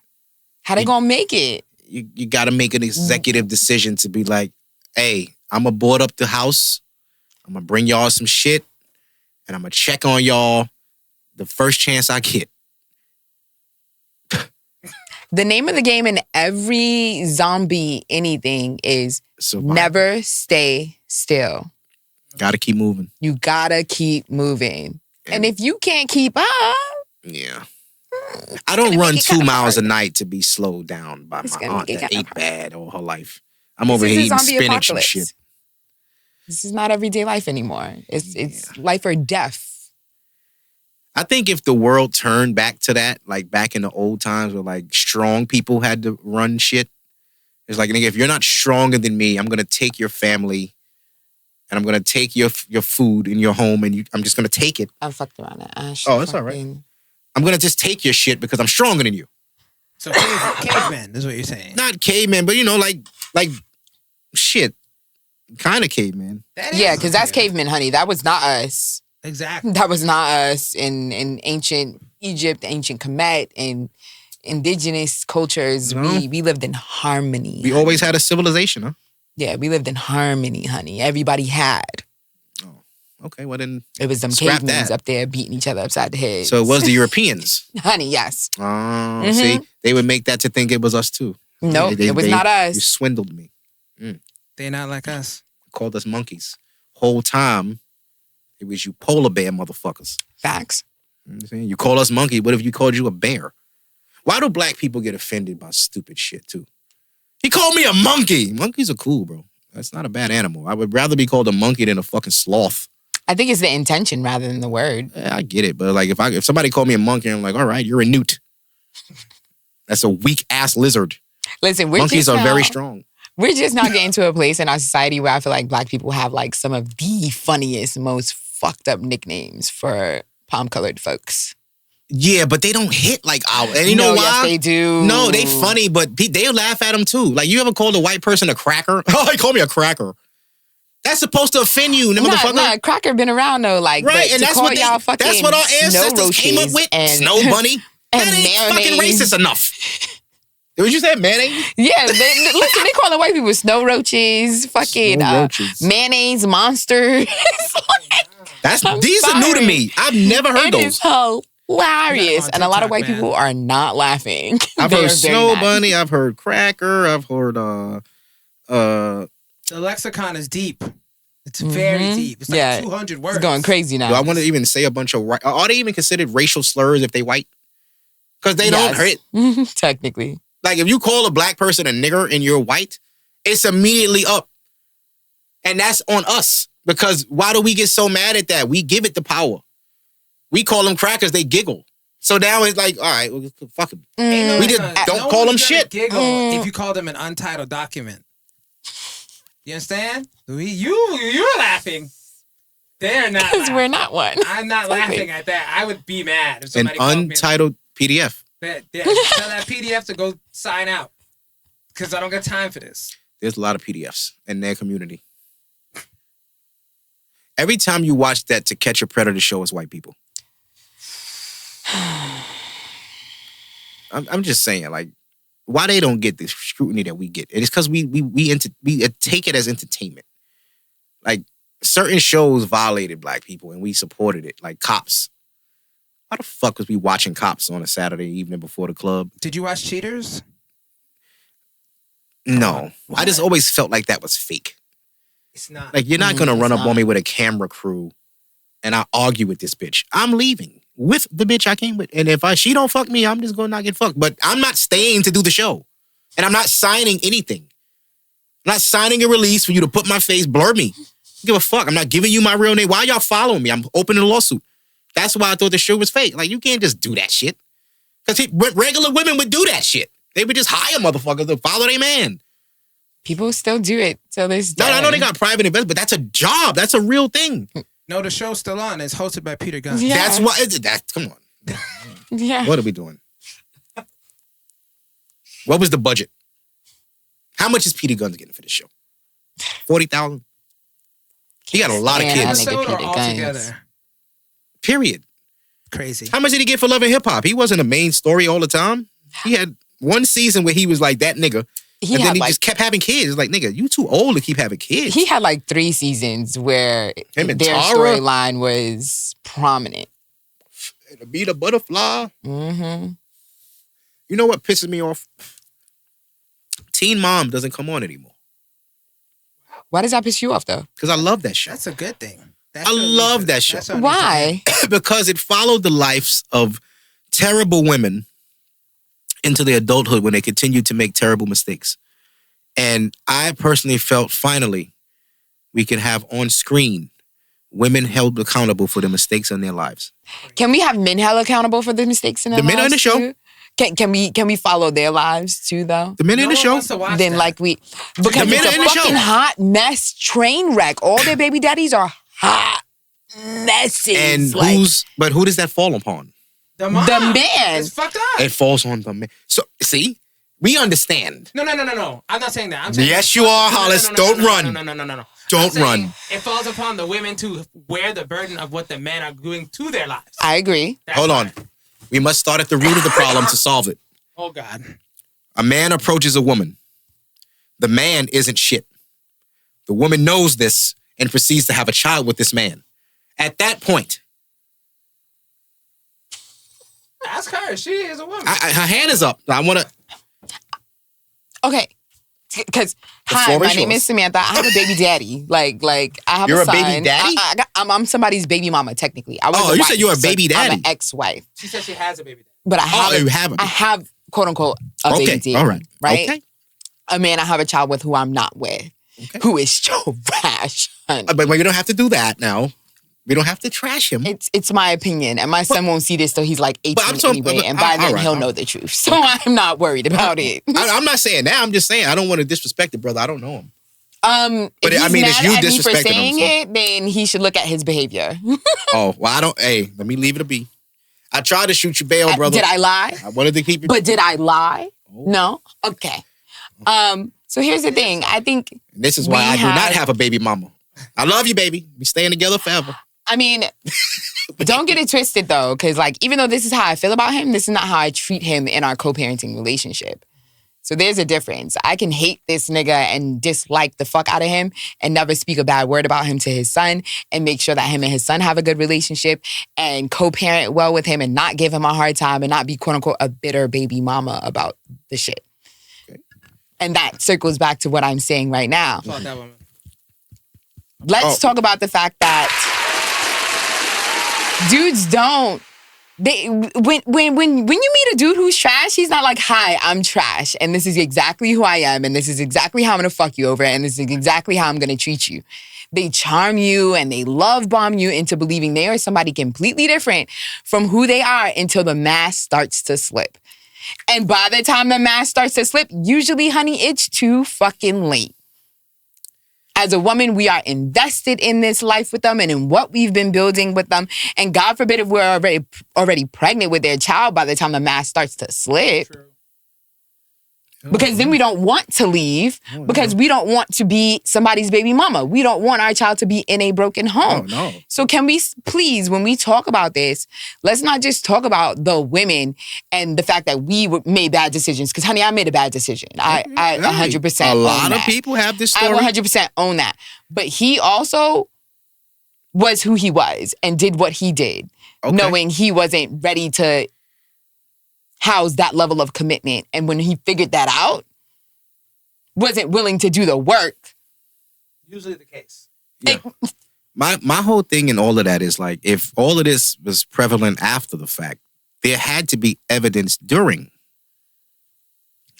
How they gonna make it? you got to make an executive decision to be like, hey, I'm going to board up the house. I'm going to bring y'all some shit. And I'm going to check on y'all the first chance I get. The name of the game in every zombie anything is never stay still. Gotta keep moving. You gotta keep moving. And if you can't keep up... Yeah. I don't run 2 miles a night to be slowed down by my aunt that ate bad all her life. I'm over here eating spinach and shit. This is not everyday life anymore. It's life or death. I think if the world turned back to that, like back in the old times where like strong people had to run shit, it's like, nigga, if you're not stronger than me, I'm going to take your family and I'm going to take your food in your home and I'm just going to take it. I fucked around that. Oh, that's all right. I'm going to just take your shit because I'm stronger than you. So caveman is what you're saying. Not caveman, but like shit. Kind of caveman. Yeah, because that's caveman, honey. That was not us. Exactly. That was not us in ancient Egypt, ancient Kemet, and indigenous cultures. No. We lived in harmony. We always had a civilization, huh? Yeah, we lived in harmony, honey. Everybody had. Oh, okay. Well, then it was them cavemen up there beating each other upside the head. So it was the Europeans. Honey, yes. Oh, see? They would make that to think it was us, too. No, it was not us. You swindled me. They're not like us. Called us monkeys. Whole time, it was you polar bear motherfuckers. Facts. You call us monkey. What if you called you a bear? Why do black people get offended by stupid shit, too? He called me a monkey. Monkeys are cool, bro. That's not a bad animal. I would rather be called a monkey than a fucking sloth. I think it's the intention rather than the word. Yeah, I get it. But like if somebody called me a monkey, I'm like, all right, you're a newt. That's a weak-ass lizard. Listen, monkeys are very strong. We're just not getting to a place in our society where I feel like black people have like some of the funniest, most fucked up nicknames for palm-colored folks. Yeah, but they don't hit like our. And you know why? Yes, they do. No, they funny, but they'll laugh at them too. Like, you ever called a white person a cracker? Oh, he called me a cracker. That's supposed to offend you, motherfucker. Nah, cracker been around though, like, right? And that's what y'all fucking that's what our ancestors came up with. Snow bunny. That ain't fucking racist enough. What you say, mayonnaise? Yeah, listen, they calling white people snow roaches, fucking mayonnaise monsters. These are new to me. I've never heard those. It is hilarious, and a lot of white people are not laughing. I've heard snow bunny. I've heard cracker. I've heard the lexicon is deep. It's very deep. It's like 200 words. It's going crazy now. Do I want to even say a bunch of are they even considered racial slurs if they white? Because they don't hurt. Technically. Like, if you call a black person a nigger and you're white, it's immediately up. And that's on us. Because why do we get so mad at that? We give it the power. We call them crackers, they giggle. So now it's like, all right, well, fuck them. We just don't call them shit. Giggle if you call them an untitled document. You understand? You're laughing. They're not. Because we're not one. I'm not laughing at that. I would be mad if somebody an untitled PDF. Tell that PDF to go sign out. Because I don't got time for this. There's a lot of PDFs in their community. Every time you watch that To Catch a Predator show, it's white people. I'm just saying, like, why they don't get the scrutiny that we get? It's because we take it as entertainment. Like, certain shows violated black people and we supported it, like Cops. Why the fuck was we watching Cops on a Saturday evening before the club? Did you watch Cheaters? No. I just always felt like that was fake. It's not. Like, you're not going to run up on me with a camera crew and I argue with this bitch. I'm leaving with the bitch I came with. And if she don't fuck me, I'm just going to not get fucked. But I'm not staying to do the show. And I'm not signing anything. I'm not signing a release for you to put my face, blur me. Give a fuck. I'm not giving you my real name. Why y'all following me? I'm opening a lawsuit. That's why I thought the show was fake. Like, you can't just do that shit. Because regular women would do that shit. They would just hire motherfuckers to follow their man. People still do it till this day. No, I know they got private investment, but that's a job. That's a real thing. No, the show's still on. It's hosted by Peter Gunn. Yeah. That's what. Come on. Yeah. What are we doing? What was the budget? How much is Peter Gunn getting for this show? 40,000. He got a lot of kids. Episode or all together? Period. Crazy. How much did he get for Love and Hip Hop? He wasn't a main story all the time. He had one season where he was like that nigga, and then he just kept having kids. Like, nigga, you too old to keep having kids. He had like 3 seasons where their storyline was prominent. To be the butterfly. Mm-hmm. You know what pisses me off? Teen Mom doesn't come on anymore. Why does that piss you off, though? Because I love that show. That's a good thing. I love that show. Why? Because it followed the lives of terrible women into their adulthood when they continued to make terrible mistakes. And I personally felt finally we can have on screen women held accountable for the mistakes in their lives. Can we have men held accountable for the mistakes in their lives? The men on the show. Too? Can we follow their lives too, though? The men in the show? Then that. Like we... Because it's a fucking hot mess train wreck. All their baby daddies are hot messes. And but who does that fall upon? The mom. The man. It's fucked up. It falls on the man. So, see? We understand. No. I'm not saying that. I'm saying yes, you are, Hollis. Don't run. No. Don't run. It falls upon the women to wear the burden of what the men are doing to their lives. I agree. Hold on. We must start at the root of the problem to solve it. Oh, God. A man approaches a woman. The man isn't shit. The woman knows this and proceeds to have a child with this man. At that point... Ask her. She is a woman. Her hand is up. I want to... Okay. Because, hi, my name is Samantha. I have a baby daddy. Like I have You're a son. You're a baby daddy? I'm somebody's baby mama, technically. You said you're a baby daddy. I'm an ex-wife. She said she has a baby daddy. But I have, quote unquote, a baby daddy. All right. Right? Okay. A man I have a child with who I'm not with. Okay. Who is trash. But we don't have to do that now. We don't have to trash him. It's my opinion. And my son won't see this till he's like 18 anyway. And by then he'll know the truth. So I'm not worried about it. I'm not saying that. I'm just saying I don't want to disrespect the brother. I don't know him. But if he's mad at me for saying it, then he should look at his behavior. Oh, well, let me leave it be. I tried to shoot you bail, brother. Did I lie? I wanted to keep you. But did I lie? Oh. No? Okay. So here's the thing. I think this is why I do not have a baby mama. I love you, baby. We staying together forever. I mean, don't get it twisted, though, because, like, even though this is how I feel about him, this is not how I treat him in our co-parenting relationship. So there's a difference. I can hate this nigga and dislike the fuck out of him and never speak a bad word about him to his son and make sure that him and his son have a good relationship and co-parent well with him and not give him a hard time and not be, quote unquote, a bitter baby mama about the shit. Okay. And that circles back to what I'm saying right now. Let's talk about the fact that dudes don't. When you meet a dude who's trash, he's not like, hi, I'm trash, and this is exactly who I am, and this is exactly how I'm gonna fuck you over, and this is exactly how I'm gonna treat you. They charm you and they love bomb you into believing they are somebody completely different from who they are until the mask starts to slip. And by the time the mask starts to slip, usually, honey, it's too fucking late. As a woman, we are invested in this life with them and in what we've been building with them. And God forbid if we're already pregnant with their child by the time the mask starts to slip. True. Because then we don't want to leave because we don't want to be somebody's baby mama. We don't want our child to be in a broken home. No. So can we please, when we talk about this, let's not just talk about the women and the fact that we made bad decisions. Because, honey, I made a bad decision. I 100% A lot of people have this story. I 100% own that. But he also was who he was and did what he did, knowing he wasn't ready to house that level of commitment. And when he figured that out, wasn't willing to do the work. Usually the case. Yeah. My whole thing in all of that is like, if all of this was prevalent after the fact, there had to be evidence during.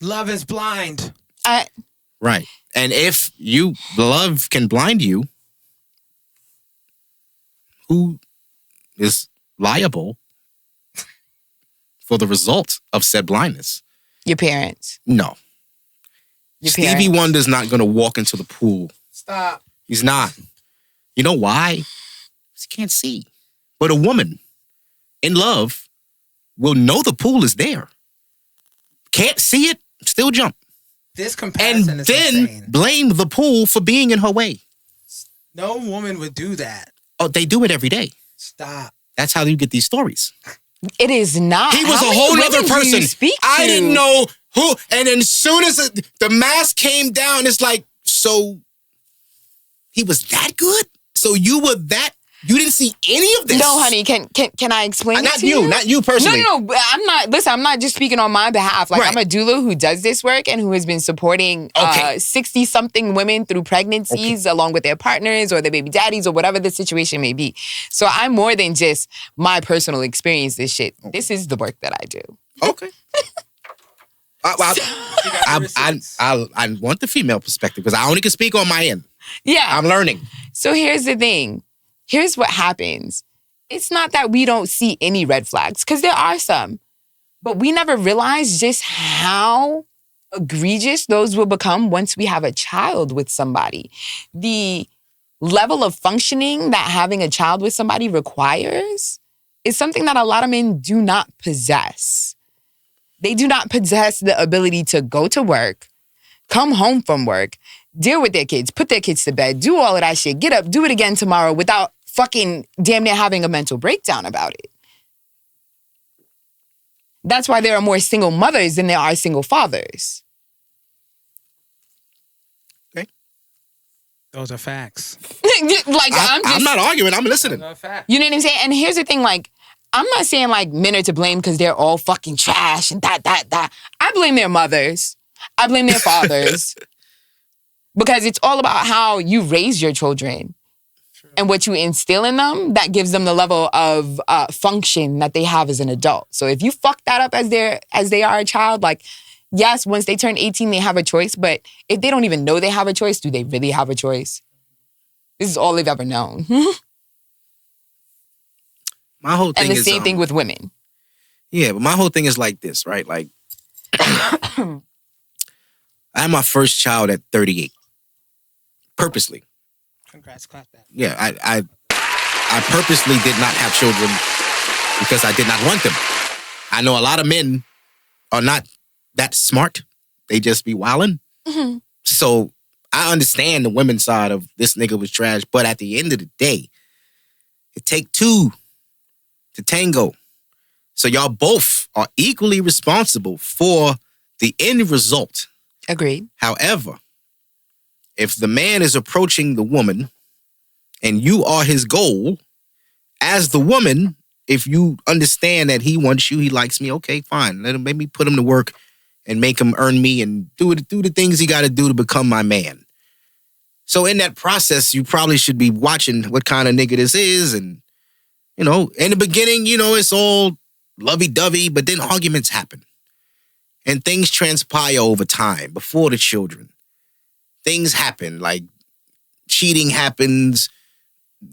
Love is blind. Right. And if love can blind you, who is liable for the result of said blindness? Your parents. No. Stevie Wonder's not going to walk into the pool. Stop. He's not. You know why? Because he can't see. But a woman in love will know the pool is there. Can't see it, still jump. This comparison is then insane. Blame the pool for being in her way. No woman would do that. Oh, they do it every day. Stop. That's how you get these stories. It is not. He was a whole other person. I didn't know Who? And then as soon as the mask came down, it's like, so he was that good? So you were that? You didn't see any of this? No, honey. Can I explain it to you? Not you personally. No. I'm not. Listen, I'm not just speaking on my behalf. Like, right. I'm a doula who does this work and who has been supporting 60-something women through pregnancies along with their partners or their baby daddies or whatever the situation may be. So I'm more than just my personal experience. This shit. Okay. This is the work that I do. Okay. I want the female perspective because I only can speak on my end. Yeah. I'm learning. So here's the thing. Here's what happens. It's not that we don't see any red flags, because there are some. But we never realize just how egregious those will become once we have a child with somebody. The level of functioning that having a child with somebody requires is something that a lot of men do not possess. They do not possess the ability to go to work, come home from work, deal with their kids, put their kids to bed, do all of that shit, get up, do it again tomorrow without fucking damn near having a mental breakdown about it. That's why there are more single mothers than there are single fathers. Okay. Those are facts. I'm not arguing. I'm listening. Those are facts. You know what I'm saying? And here's the thing, like, I'm not saying like men are to blame because they're all fucking trash and that. I blame their mothers. I blame their fathers. Because it's all about how you raise your children. True. And what you instill in them that gives them the level of function that they have as an adult. So if you fuck that up as they are a child, like, yes, once they turn 18, they have a choice. But if they don't even know they have a choice, do they really have a choice? This is all they've ever known. My whole thing is... And the is, same thing with women. Yeah, but my whole thing is like this, right? Like, I had my first child at 38. Purposely. Congrats, clap that. Yeah, I purposely did not have children because I did not want them. I know a lot of men are not that smart. They just be wilding. Mm-hmm. So I understand the women's side of this nigga was trash, but at the end of the day, it take two to tango. So y'all both are equally responsible for the end result. Agreed. However, if the man is approaching the woman and you are his goal, as the woman, if you understand that he wants you, he likes me, okay, fine. Let me put him to work and make him earn me and do the things he got to do to become my man. So in that process, you probably should be watching what kind of nigga this is. And, you know, in the beginning, you know, it's all lovey-dovey, but then arguments happen. And things transpire over time before the children. Things happen, like cheating happens,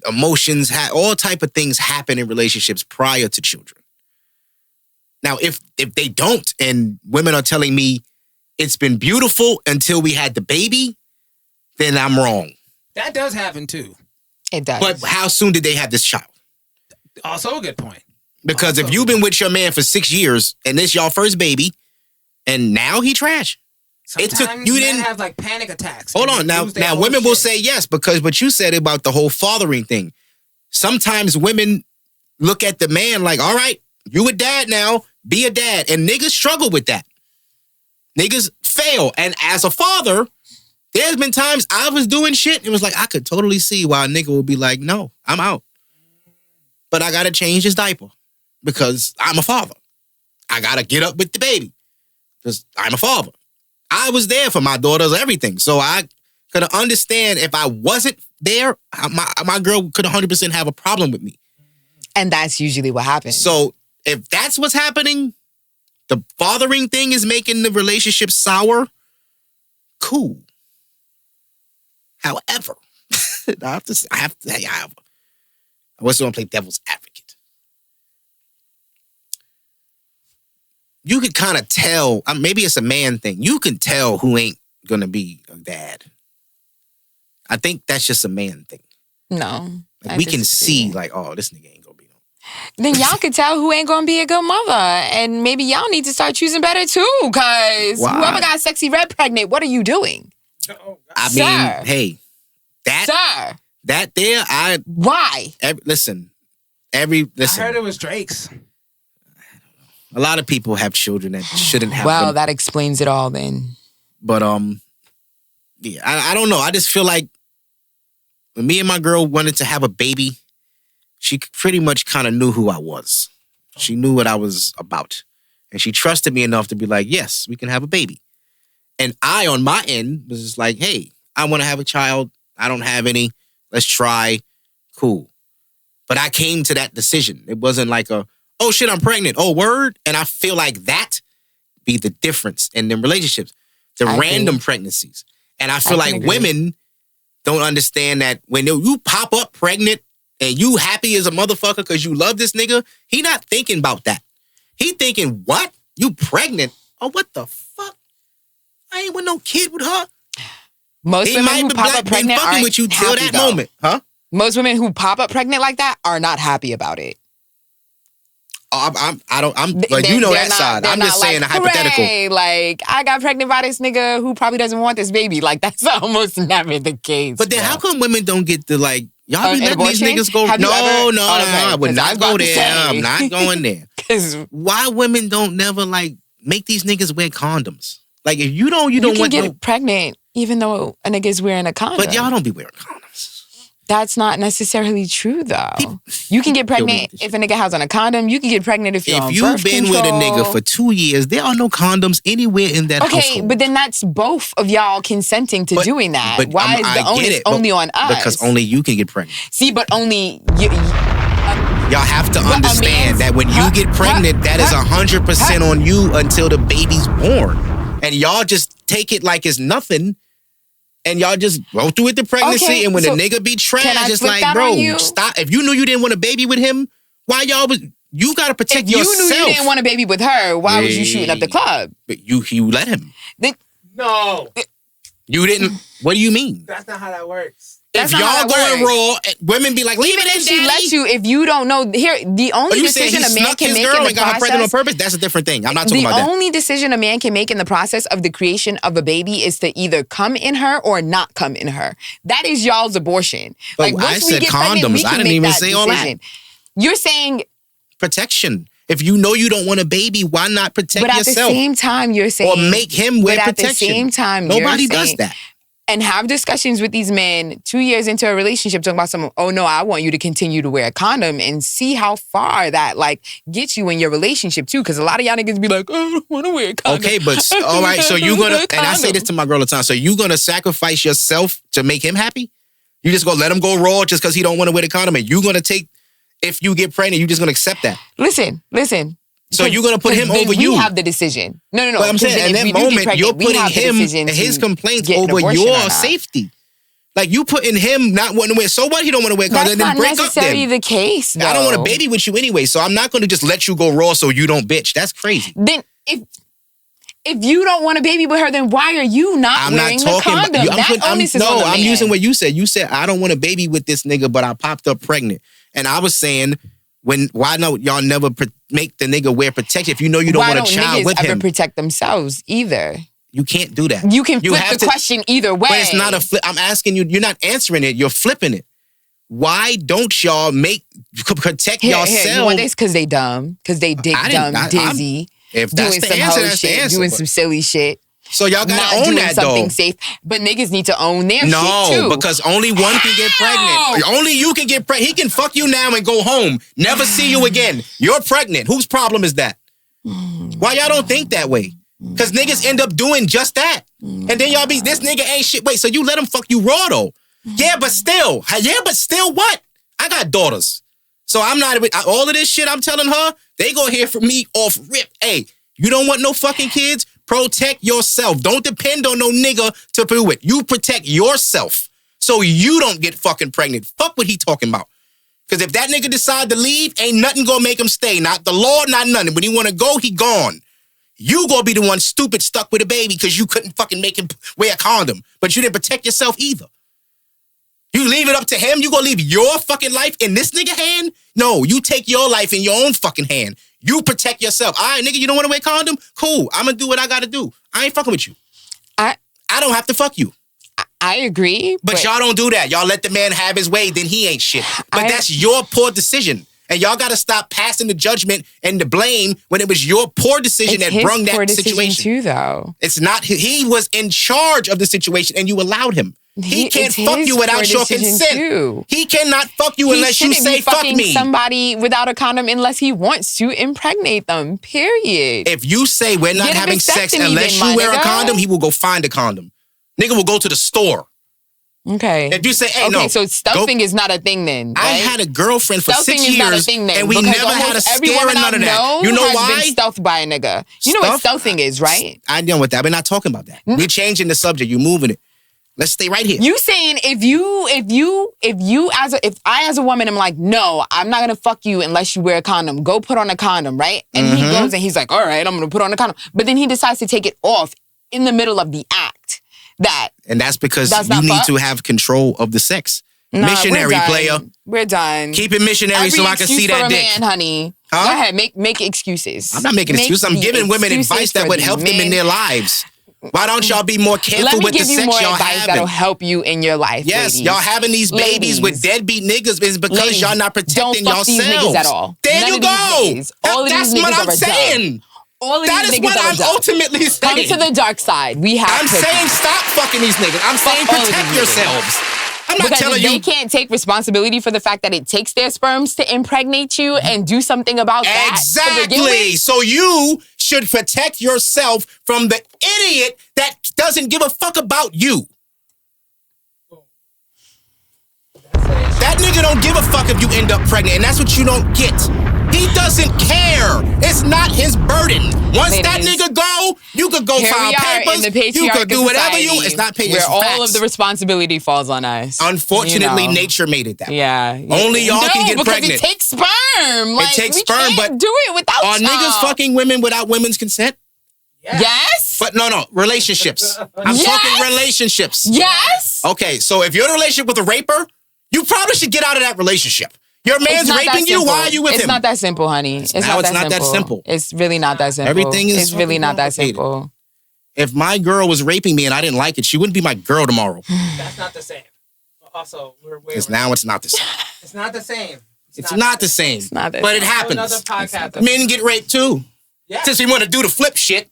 emotions, all type of things happen in relationships prior to children. Now, if they don't, and women are telling me it's been beautiful until we had the baby, then I'm wrong. That does happen too. It does. But how soon did they have this child? Also a good point. Because if you've been with your man for 6 years and this your first baby, and now he trash. Sometimes you didn't have like panic attacks. Hold on. Now women will say yes, because what you said about the whole fathering thing. Sometimes women look at the man like, all right, you a dad now, be a dad. And niggas struggle with that. Niggas fail. And as a father, there's been times I was doing shit and it was like, I could totally see why a nigga would be like, no, I'm out. But I got to change his diaper because I'm a father. I got to get up with the baby because I'm a father. I was there for my daughters, everything. So I could understand if I wasn't there, my girl could 100% have a problem with me. And that's usually what happens. So if that's what's happening, the fathering thing is making the relationship sour, cool. However, I have to say, however, I also want to play devil's advocate. You could kind of tell, maybe it's a man thing. You can tell who ain't going to be a dad. I think that's just a man thing. No. Like we can see like, oh, this nigga ain't going to be no. Then y'all could tell who ain't going to be a good mother. And maybe y'all need to start choosing better too. Because whoever got sexy red pregnant, what are you doing? I mean, hey, that there, why? Listen. I heard it was Drake's. A lot of people have children that shouldn't have Well, them. that explains it all then. But yeah, I don't know. I just feel like when me and my girl wanted to have a baby, she pretty much kind of knew who I was. She knew what I was about. And she trusted me enough to be like, yes, we can have a baby. And I, on my end, was just like, hey, I want to have a child. I don't have any. Let's try. Cool. But I came to that decision. It wasn't like oh shit, I'm pregnant. Oh, word. And I feel like that be the difference in them relationships. The random pregnancies. And I feel like women don't understand that when you pop up pregnant and you happy as a motherfucker because you love this nigga, he not thinking about that. He thinking, what? You pregnant? Oh, what the fuck? I ain't with no kid with her. Most women who pop up pregnant aren't with you till that moment, huh? Most women who pop up pregnant like that are not happy about it. I'm like, you know that side. I'm just saying a hypothetical. Hooray, like, I got pregnant by this nigga who probably doesn't want this baby. Like, that's almost never the case. But then how come women don't get the, like, y'all be letting abortion? these niggas go? Have No, okay, I would not go there. I'm not going there. Because why women don't never, like, make these niggas wear condoms? Like, if you don't want to get pregnant even though a nigga's wearing a condom. But y'all don't be wearing condoms. That's not necessarily true, though. You can get pregnant if a nigga has on a condom. You can get pregnant if you're on birth control. If you've been with a nigga for 2 years, there are no condoms anywhere in that household. Okay, but then that's both of y'all consenting to doing that. But why is the onus only on us? Because only you can get pregnant. See, but only you. Y'all have to understand that when you get pregnant, that is 100% on you until the baby's born. And y'all just take it like it's nothing. And y'all just go through with the pregnancy, and when the nigga be trash, it's like, bro, stop. If you knew you didn't want a baby with him, why y'all was? You gotta protect yourself. If you knew you didn't want a baby with her, why was you shooting up the club? But you let him. No. You didn't. What do you mean? That's not how that works. If y'all going raw, women be like, leave it in, she lets you, if you don't know, the only decision a man can make in the process. Pregnant on purpose? That's a different thing. I'm not talking about that. The only decision a man can make in the process of the creation of a baby is to either come in her or not come in her. That is y'all's abortion. But like, I said condoms. I didn't even say all that. You're saying protection. If you know you don't want a baby, why not protect yourself? But at the same time, you're saying, or make him wear protection. At the same time, nobody does that. And have discussions with these men 2 years into a relationship talking about something, oh no, I want you to continue to wear a condom, and see how far that like gets you in your relationship too. Because a lot of y'all niggas be like, oh, I don't want to wear a condom. Okay, but all right, so you gonna, and I say this to my girl all the time, so you gonna sacrifice yourself to make him happy? You just gonna let him go raw just because he don't want to wear the condom, and you gonna take, if you get pregnant, you just gonna accept that? Listen. So you're going to put him over you. We have the decision. No. But I'm saying, in that moment, you're putting him and his complaints over your safety. Like, you putting him not wanting to wear. So what? He don't want to wear condoms. Then break up then. That's not necessarily the case, though. I don't want a baby with you anyway, so I'm not going to just let you go raw so you don't bitch. That's crazy. Then if you don't want a baby with her, then why are you not wearing the condom? I'm using what you said. You said, I don't want a baby with this nigga, but I popped up pregnant. And I was saying, why don't y'all never make the nigga wear protection if you know you don't want a child with him? Why don't niggas ever protect themselves either? You can't do that. You can flip the question either way. But it's not a flip. I'm asking you, you're not answering it. You're flipping it. Why don't y'all protect yourself? You want this? Because they dumb. Because they dick dumb, dizzy. If that's doing the some answer, hoe that's shit, the answer. doing some silly shit. So y'all gotta own that, though. Something safe. But niggas need to own their shit, too. No, because only one can get pregnant. Only you can get pregnant. He can fuck you now and go home. Never see you again. You're pregnant. Whose problem is that? Why y'all don't think that way? Because niggas end up doing just that. And then y'all be, this nigga ain't shit. Wait, so you let him fuck you raw, though? Yeah, but still what? I got daughters. So I'm not, all of this shit I'm telling her, they gonna hear from me off rip. Hey, you don't want no fucking kids? Protect yourself. Don't depend on no nigga to do it. You protect yourself so you don't get fucking pregnant. Fuck what he talking about. Because if that nigga decide to leave, ain't nothing gonna make him stay. Not the law, not nothing. When he wanna go, he gone. You gonna be the one stupid stuck with a baby because you couldn't fucking make him wear a condom. But you didn't protect yourself either. You leave it up to him? You gonna leave your fucking life in this nigga hand? No, you take your life in your own fucking hand. You protect yourself. All right, nigga, you don't want to wear a condom? Cool. I'm going to do what I got to do. I ain't fucking with you. I don't have to fuck you. I agree. But y'all don't do that. Y'all let the man have his way, then he ain't shit. But that's your poor decision. And y'all got to stop passing the judgment and the blame when it was your poor decision that brung that situation. Too, though. It's not. He was in charge of the situation and you allowed him. He can't fuck you without your consent. Too. He cannot fuck you unless you say fuck me. Somebody without a condom unless he wants to impregnate them. Period. If you say we're not having sex unless you wear a condom, he will go find a condom. Nigga will go to the store. Okay. If you say, hey, no. Okay, so stuffing is not a thing then, right? I had a girlfriend for stuffing 6 years, not a thing then, and we never had a scare or none of that. You know why? Been stealthed by a nigga. You know what stuffing is, right? I know what that. We're not talking about that. We're changing the subject. You're moving it. Let's stay right here. You saying if I as a woman am like, no, I'm not gonna fuck you unless you wear a condom. Go put on a condom, right? And he goes and he's like, all right, I'm gonna put on a condom. But then he decides to take it off in the middle of the act. And that's because you need to have control of the sex. Nah, missionary player. We're done. Keep it missionary so I can see that dick. Man, honey. Huh? Go ahead, make excuses. I'm not making excuses. I'm giving women advice that would help them in their lives. Why don't y'all be more careful with the sex y'all having? Let me give you more advice that'll help you in your life, yes, ladies. y'all having these babies with deadbeat niggas is because y'all not protecting yourselves. Don't fuck these niggas at all. There you go. That's what I'm saying. That is what I'm ultimately saying. Come to the dark side. I'm saying stop fucking these niggas. I'm saying protect yourselves. I'm not telling you. They can't take responsibility for the fact that it takes their sperms to impregnate you and do something about that. Exactly. So you should protect yourself from the idiot that doesn't give a fuck about you. That nigga don't give a fuck if you end up pregnant, and that's what you don't get. He doesn't care. It's not his burden. Once that nigga go, you could go file papers. You could do whatever you. It's not paid. Where all of the responsibility falls on us. Unfortunately, nature made it that way. Yeah. Only y'all can get pregnant. Because it takes sperm. It takes sperm, but do it without. Are niggas fucking women without women's consent? Yes. But no, relationships. I'm talking relationships. Yes. Okay, so if you're in a relationship with a raper, you probably should get out of that relationship. Your man's raping you. Why are you with him? It's not that simple, honey. It's not that simple. It's really not that simple. Everything is. It's really not that simple. If my girl was raping me and I didn't like it, she wouldn't be my girl tomorrow. That's not the same. Also, it's not the same. It's not the same. It's not the same. It's not that but it happens. Men get raped too. Yeah. Since we want to do the flip shit,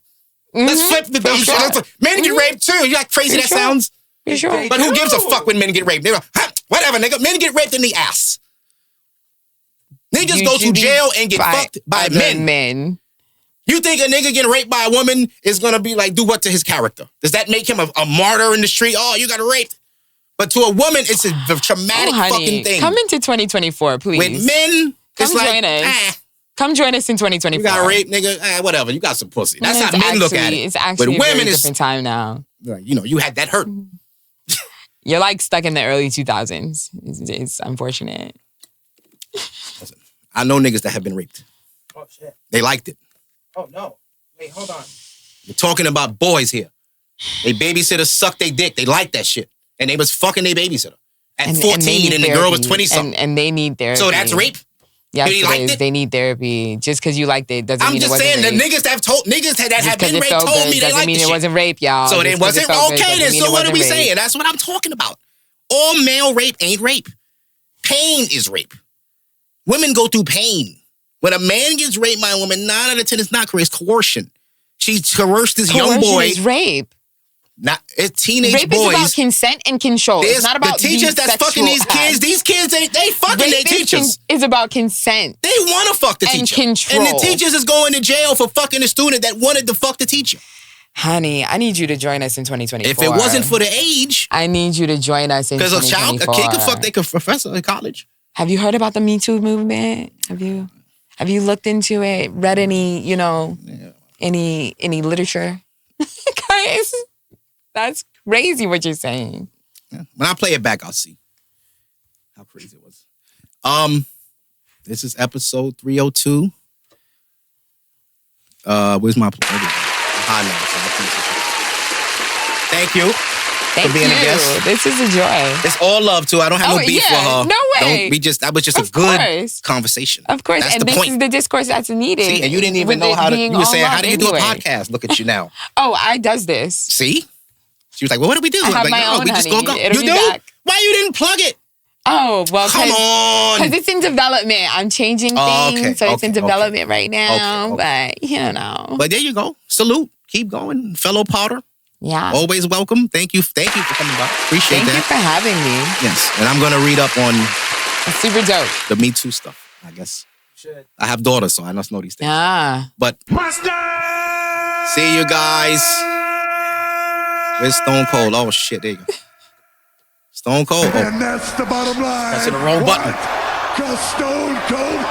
let's flip the dumb shit. Men get raped too. You know how crazy that sounds? Sure. But who gives a fuck when men get raped? They're like, whatever, nigga. Men get raped in the ass. Niggas go to jail and get fucked by men. You think a nigga getting raped by a woman is gonna be like, do what to his character? Does that make him a martyr in the street? Oh, you got raped. But to a woman, it's a traumatic fucking thing. Come into 2024, please. With men, it's like, come join us in 2024. You got raped, nigga. Whatever. You got some pussy. That's how men look at it. It's actually a very different time now. You know, you had that hurt. You're like stuck in the early 2000s. It's unfortunate. Listen, I know niggas that have been raped. Oh, shit. They liked it. Oh, no. Wait, hold on. We're talking about boys here. They babysitter sucked their dick. They liked that shit. And they was fucking their babysitter. At 14 and the girl was 20-something. And they need therapy. So that's rape? Yes, it is. They need therapy. Just because you liked it doesn't mean it wasn't rape. I'm just saying, the niggas that have been raped told me they liked the shit. Doesn't mean it wasn't rape, y'all. So it wasn't okay then. So what are we saying? That's what I'm talking about. All male rape ain't rape. Pain is rape. Women go through pain. When a man gets raped by a woman, 9 out of 10 is not correct. It's coercion. She coerced this young boy. Coercion is rape. It's teenage boys. Rape is about consent and control. It's not about the teachers that's fucking these kids. These kids, they fucking their teachers. It's about consent. They want to fuck the teacher. And control. And the teachers is going to jail for fucking a student that wanted to fuck the teacher. Honey, I need you to join us in 2024. If it wasn't for the age. I need you to join us in 2024. Because a kid could fuck their professor in college. Have you heard about the Me Too movement? Have you looked into it? Read any, any literature? Guys, that's crazy what you're saying. Yeah. When I play it back, I'll see how crazy it was. This is episode 302. Where's my highlights? Thank you. Thank you. A guest. This is a joy. It's all love too. I don't have no beef with her. No way. That was just a good conversation. Of course. That's and the this point. Is the discourse that's needed. See, and you didn't even know how to. You were saying, how do you do a podcast? Look at you now. Oh, I does this. See? She was like, well, what do we do? I have my own, we just honey. go. It'll You do? Back. Why you didn't plug it? Oh, well, come on. Because it's in development. I'm changing things, so it's in development right now. But, you know. But there you go. Salute. Keep going. Fellow Potter. Yeah. Always welcome. Thank you for coming by. Appreciate that. Thank you for having me. Yes. And I'm going to read up on it's super dope. The Me Too stuff, I guess. I have daughters, so I must know these things. But see you guys. Where's Stone Cold? Oh, shit. There you go. Stone Cold. Oh. And that's the bottom line. That's the wrong button. Because Stone Cold